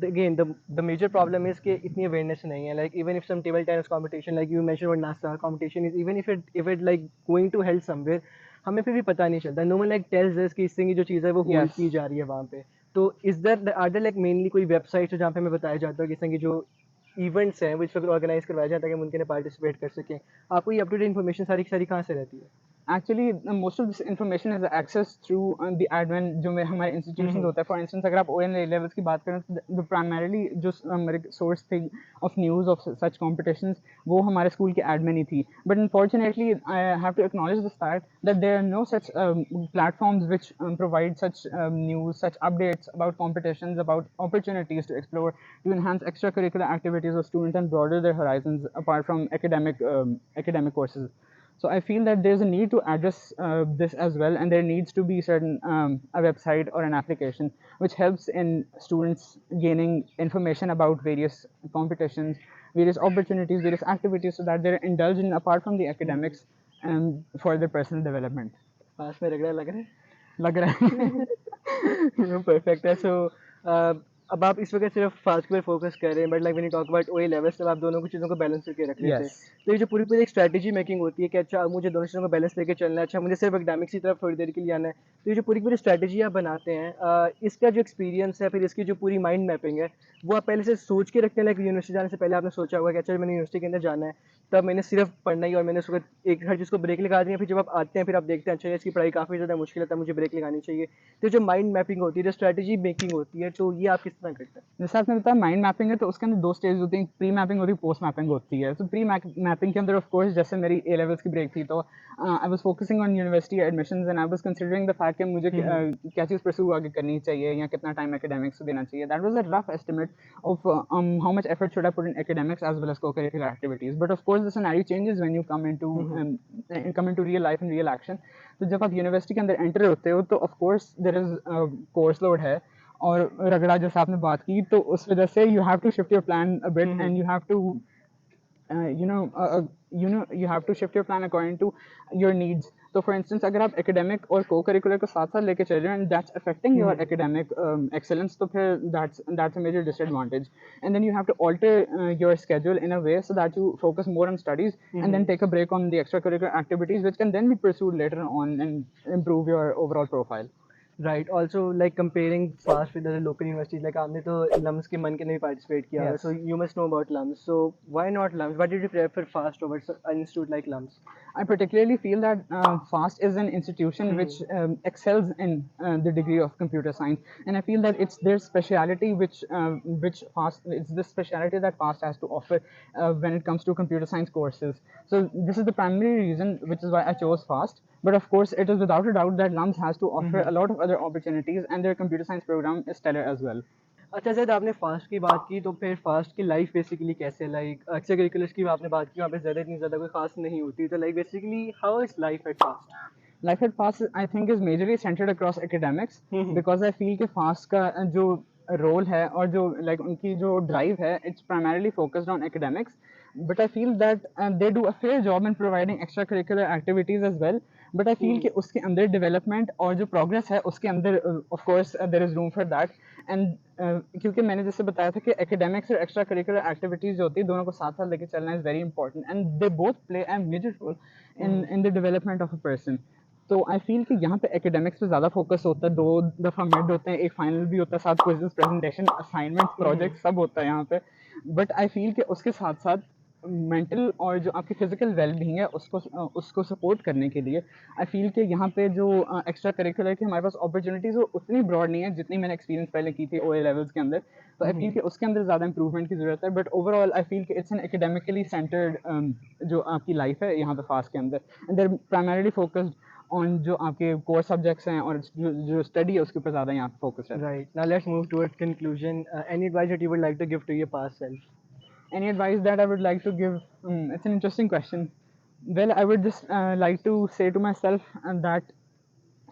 again the major problem is कि इतनी awareness नहीं है, like even if some table tennis competition like you mentioned about NASA competition is even if it like going to held somewhere, हमें फिर भी पता नहीं चलता, no one like tells us कि इस तरह की जो चीज़ है वो होल्ड Yes. की जा रही है वहाँ पे. तो is there are there like mainly कोई वेबसाइट है जहाँ पे हमें बताया जाता है कि इस तरह की जो इवेंट्स हैं वो इस वक्त ऑर्गेनाइज करवाया जाता है कि हम उनके लिए पार्टिसिपेट कर सकें? आपको ये अप टू डेट इन्फॉर्मेशन सारी की सारी कहाँ से रहती है? Actually, most of this information is accessed through the admin जो में हमारे institutions होता है. For instance, अगर आप ON levels की बात करें तो the primarily जो हमारे source थी of news of such competitions वो हमारे school की admin ही थी. But unfortunately, I have to acknowledge this fact that there are no such platforms which provide such news, such updates about competitions, about opportunities to explore, to enhance extracurricular activities of students and broaden their horizons apart from academic courses. So I feel that there's a need to address this as well, and there needs to be certain a website or an application which helps in students gaining information about various competitions, various opportunities, various activities, so that they're indulged in apart from the academics and for their personal development. पास में लग रहा है लग रहा है perfect है. सो अब आप इस वक्त सिर्फ फास्ट पे फोकस कर रहे हैं, but like when you talk about ओए लेवल्स तब आप दोनों की चीज़ों को बैलेंस करके रख रहे थे. Yes. तो ये जो पूरी पूरी एक स्ट्रैटेजी मेकिंग होती है कि अच्छा अब मुझे दोनों चीज़ों को बैलेंस लेके चलना है, अच्छा मुझे सिर्फ एकेडमिक्स की तरफ थोड़ी देर के लिए आना है, तो ये जो पूरी पूरी स्ट्रैटेजी आप बनाते हैं, इसका जो एक्सपीरियंस है फिर इसकी जो पूरी माइंड मैपिंग है वो आप पहले से सोच के रखते हैं, लाइक यूनिवर्सिटी जाने से पहले आपने सोचा होगा कि अच्छा मैंने यूनिवर्सिटी के अंदर जाना है तब मैंने सिर्फ पढ़ना ही और मैंने उसको एक हर चीज़ को ब्रेक लगा दी है, फिर जब आप आते हैं फिर आप देखते हैं अच्छा इसकी पढ़ाई काफ़ी ज़्यादा मुश्किल है तब मुझे ब्रेक लगानी चाहिए. तो जो माइंड मैपिंग होती है, जो स्ट्रैटेजी मेकिंग होती है, तो ये आप किस तरह करते हैं? जैसे आपने बताया माइंड मैपिंग है तो उसके अंदर दो स्टेज होती हैं, प्री मैपिंग और पोस्ट मैपिंग होती है. तो प्री मैपिंग के अंदर ऑफ कोर्स जैसे मेरी ए लेवल्स की ब्रेक थी तो I was focusing on university admissions and I was considering the fact कि मुझे क्या चीज़ परस्यू आगे करनी चाहिए या कितना टाइम एकेडमिक्स को देना चाहिए. That was a rough estimate of how much effort should I put in academics as well as co-curricular activities. But of course the scenario changes when you come into real life and real action. तो जब आप university के अंदर enter होते हो तो of course there is course load है और रगड़ा जैसा आपने बात की तो उस वजह से you have to shift your plan a bit and you have to you have to shift your plan according to your needs. So for instance अगर आप academic और co-curricular को साथ साथ लेके चल रहे हैं and that's affecting your academic excellence तो फिर that's a major disadvantage. And then you have to alter your schedule in a way so that you focus more on studies and then take a break on the extracurricular activities which can then be pursued later on and improve your overall profile. Right. Also like comparing fast with other local universities, like आपने तो lumps के मन के अंदर भी participate किया है, Yes. So you must know about LUMS. So why not LUMS? Why did you prefer FAST over an institute like LUMS? I particularly feel that FAST is an institution which excels in the degree of computer science, and I feel that it's their speciality which FAST it's the speciality that FAST has to offer when it comes to computer science courses. So this is the primary reason, which is why I chose FAST. But of course, it is without a doubt that LUMS has to offer a lot of other opportunities, and their computer science program is stellar as well. अच्छा जैद आपने fast की बात की, तो फिर fast की life basically कैसे, like extra curriculars की आपने बात की, वहाँ पे ज़्यादा इतनी ज़्यादा कोई खास नहीं होती, तो like basically how is life at fast? Life at FAST, I think, is majorly centered across academics because I feel कि FAST का जो role है और जो like उनकी जो drive है, it's primarily focused on academics. But I feel that they do a fair job in providing extracurricular activities as well. But I feel कि उसके अंदर development और जो progress है उसके अंदर of course there is room for that. And क्योंकि मैंने जैसे बताया था कि academics और extracurricular activities जो होती है दोनों को साथ साथ लेके चलना is very important and they both play a major role in the development of a person. तो आई फील कि यहाँ पे एकेडमिक्स पे ज़्यादा फोकस होता है, 2 दफ़ा मिड होते हैं, एक फाइनल भी होता है, साथ क्विज़ेस, प्रेजेंटेशन, असाइनमेंट, प्रोजेक्ट सब होता है यहाँ पे. बट आई फील कि उसके साथ साथ मेंटल और जो आपकी फिजिकल वेलबींग है उसको सपोर्ट करने के लिए आई फील कि यहाँ पे जो एक्स्ट्रा करिकुलर की हमारे पास अपॉर्चुनिटीज़ वो उतनी ब्रॉड नहीं है जितनी मैंने एक्सपीरियंस पहले की थी ओ ए लेवल्स के अंदर. तो आई फील कि उसके अंदर ज़्यादा इंप्रूवमेंट की ज़रूरत है. बट ओवरऑल आई फील कि इट्स एन एकेडमिकली सेंटर्ड जो आपकी लाइफ है यहाँ पे फास्ट के अंदर, and there primarily focused on जो आपके कोर सब्जेक्ट्स हैं और जो स्टडी है उसके ऊपर ज़्यादा यहाँ पे फोकस है. Right. Now let's move towards conclusion. Any advice that you would like to give to your past self? Any advice that I would like to give? It's an interesting question. Well, I would just like to say to myself that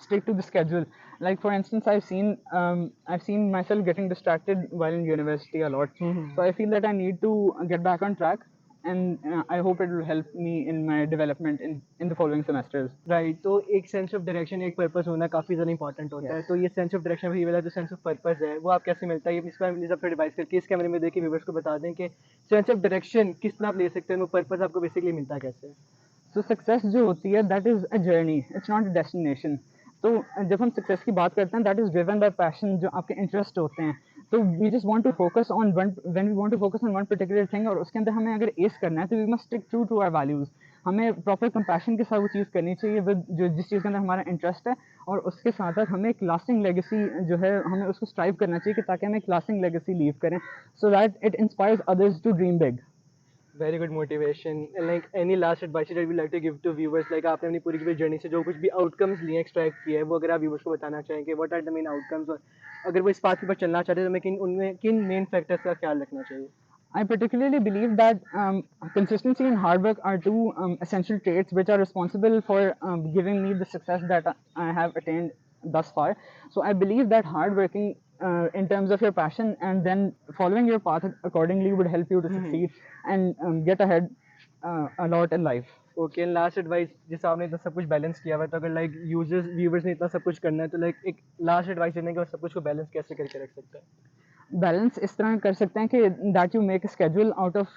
stick to the schedule. Like for instance, I've seen myself getting distracted while in university a lot. So I feel that I need to get back on track and I hope it will help me in my development in the following semesters. Right तो एक sense of direction एक purpose होना काफ़ी ज़्यादा important होता है। तो ये सेंस ऑफ डायरेक्शन भी वाला जो सेंस ऑफ पर्पस है वो आप कैसे मिलता है, ये इस पर प्लीज़ आप रिवाइज करके इस कैमरे में देख के व्यूवर्स को बता दें कि सेंस ऑफ डायरेक्शन किस तरह आप ले सकते हैं, वो पर्पस आपको बेसिकली मिलता है कैसे। सो सक्सेस जो होती है that is a journey, it's not a destination. तो जब हम सक्सेस की बात करते हैं that is driven by passion, जो आपके इंटरेस्ट होते हैं। तो we just want to focus on one, when we want to focus on one particular thing, और उसके अंदर हमें अगर एस करना है तो we must stick true to our values. हमें प्रॉपर कंपैशन के साथ वो चीज़ करनी चाहिए विद जो जिस चीज़ के अंदर हमारा इंटरेस्ट है, और उसके साथ साथ हमें एक लास्टिंग लेगेसी जो है हमें उसको स्ट्राइव करना चाहिए कि ताकि हम एक लास्टिंग लेगेसी लीव करें, so that it inspires others to dream big. Very good motivation. Like any last advice that we like to give to viewers, like आपने अपनी पूरी की पूरी जर्नी से जो कुछ भी आउटकम्स लिए एक्सट्रैक्ट किए हैं वो अगर आप व्यूवर्स को बताना चाहेंगे what are the main outcomes, और अगर वो इस बात के ऊपर चलना चाहते हैं तो हमें उनमें किन मेन फैक्टर्स का ख्याल रखना चाहिए। I particularly believe that consistency and hard work are two essential traits which are responsible for giving me the success that I have attained thus far. So I believe that hard working in terms of your passion and then following your path accordingly would help you to succeed and get ahead a lot in life. Okay, last advice, जैसे आपने इतना सब कुछ balance किया हुआ है तो अगर लाइक यूजर्स व्यूवर्स ने इतना सब कुछ करना है तो लाइक एक लास्ट एडवाइस देने के बाद सब कुछ को बैलेंस कैसे करके रख सकते हैं। बैलेंस इस तरह कर सकते हैं कि that you make schedule out of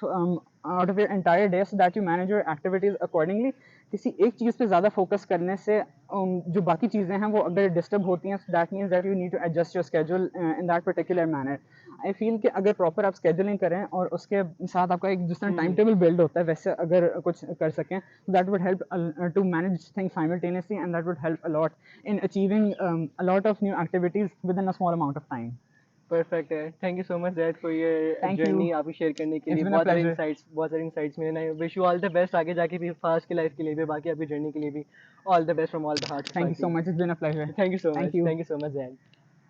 your entire day, so that you manage your activities accordingly. किसी एक चीज़ पे ज़्यादा फोकस करने से जो बाकी चीज़ें हैं वो अगर डिस्टर्ब होती हैं, that means that you need to adjust your schedule in that particular manner. I feel कि अगर प्रॉपर आप स्केड्यूलिंग करें और उसके साथ आपका एक जिस तरह टाइम टेबल बिल्ड होता है वैसे अगर कुछ कर सकें, that would help to manage things simultaneously, and that would help a lot in achieving a lot of new activities within a small amount of time. Perfect है। Thank you so much Zaid for your Thank journey, you. आपको share करने के It's लिए been a pleasure. बहुत सारे insights मिले। I wish you all the best आगे जाके भी, फास्ट की लाइफ के लिए भी, बाकी आपकी जर्नी के लिए भी all the best from all the heart. Thank you so much. It's been a pleasure. Thank you so much, Thank you. Thank you so much Zaid.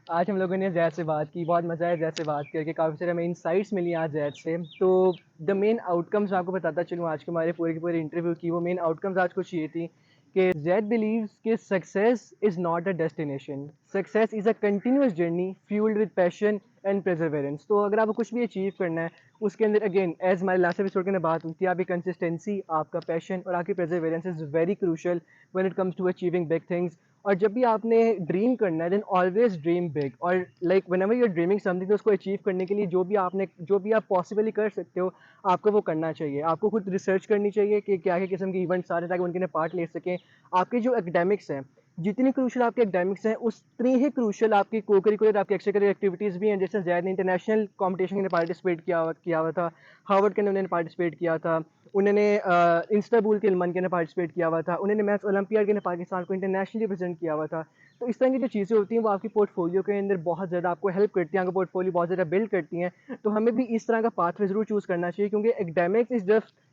आज हम लोगों ने ज़ैद से बात की, बहुत मज़ा आया ज़ैद से बात करके, काफ़ी सारे हमें इंसाइट्स मिली आज ज़ैद से। तो द मेन आउटकम्स आपको बताता चलूँ आज के हमारे पूरे के पूरे इंटरव्यू की, वो मेन आउटकम्स आज कुछ ये थी कि ज़ैद बिलीव्स कि success is not a destination, success is a continuous journey fuelled with passion and Perseverance. तो अगर आपको कुछ भी अचीव करना है उसके अंदर अगेन एज हमारे लास्ट एपिसोड के अंदर बात हुई थी, आपकी कंसिस्टेंसी, आपका पैशन और आपकी perseverance is very crucial when it comes to achieving big things. और जब भी आपने ड्रीम करना है देन ऑलवेज ड्रीम बिग, और like whenever you are dreaming something तो उसको अचीव करने के लिए जो भी आप पॉसिबली कर सकते हो आपको वो करना चाहिए। आपको खुद रिसर्च करनी चाहिए कि क्या क्या किस्म के इवेंट्स आ रहे हैं ताकि उनके पार्ट ले सकें। आपके जो एकेडमिक्स हैं, जितनी क्रूशल आपके एकेडमिक्स हैं उतनी ही क्रूशल आपकी को करिकुलर, आपकी एक्स्ट्रा करिकुलर एक्टिविटीज़ भी हैं। जैसे ज़ैद ने इंटरनेशनल कॉम्पिटिशन में पार्टिसिपेट किया हुआ था, हार्वर्ड के अंदर उन्होंने पार्टिसिपेट किया था, उन्होंने इस्तांबुल के MUN के अंदर पार्टिसिपेट किया हुआ था, उन्होंने मैथ्स ओलंपियाड के अंदर पाकिस्तान को इंटरनेशनली रिप्रेजेंट किया हुआ था। तो इस तरह की जो चीज़ें होती हैं वो आपकी पोर्टफोलियो के अंदर बहुत ज़्यादा आपको हेल्प करती हैं, आपका पोर्टफोलियो बहुत ज़्यादा बिल्ड करती हैं। तो हमें भी इस तरह का पाथवे ज़रूर चूज़ करना चाहिए, क्योंकि academics is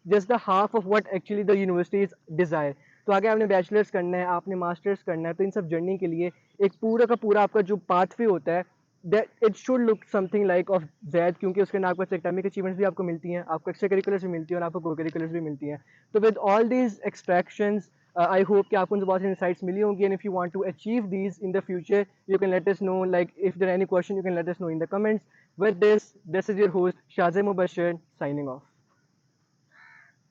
just the half of what actually the universities desire. तो आगे आपने बैचलर्स करना है, आपने मास्टर्स करना है, तो इन सब जर्नी के लिए एक पूरा का पूरा आपका जो पाथवे होता है that it should look something like of Zaid, क्योंकि उसके अंदर आपको एकेडमिक अचीवमेंट्स भी आपको मिलती हैं, आपको एक्स्ट्रा करिकुलर्स भी मिलती हैं और आपको को करिकुलर्स भी मिलती हैं। तो with all these extractions I hope कि आपको उनसे बहुत सारी इंसाइट्स मिली होंगी, and if you want to achieve these in the future you can let us know, like if there any question you can let us know in the comments. With this is your host Shaze Mubashar signing of.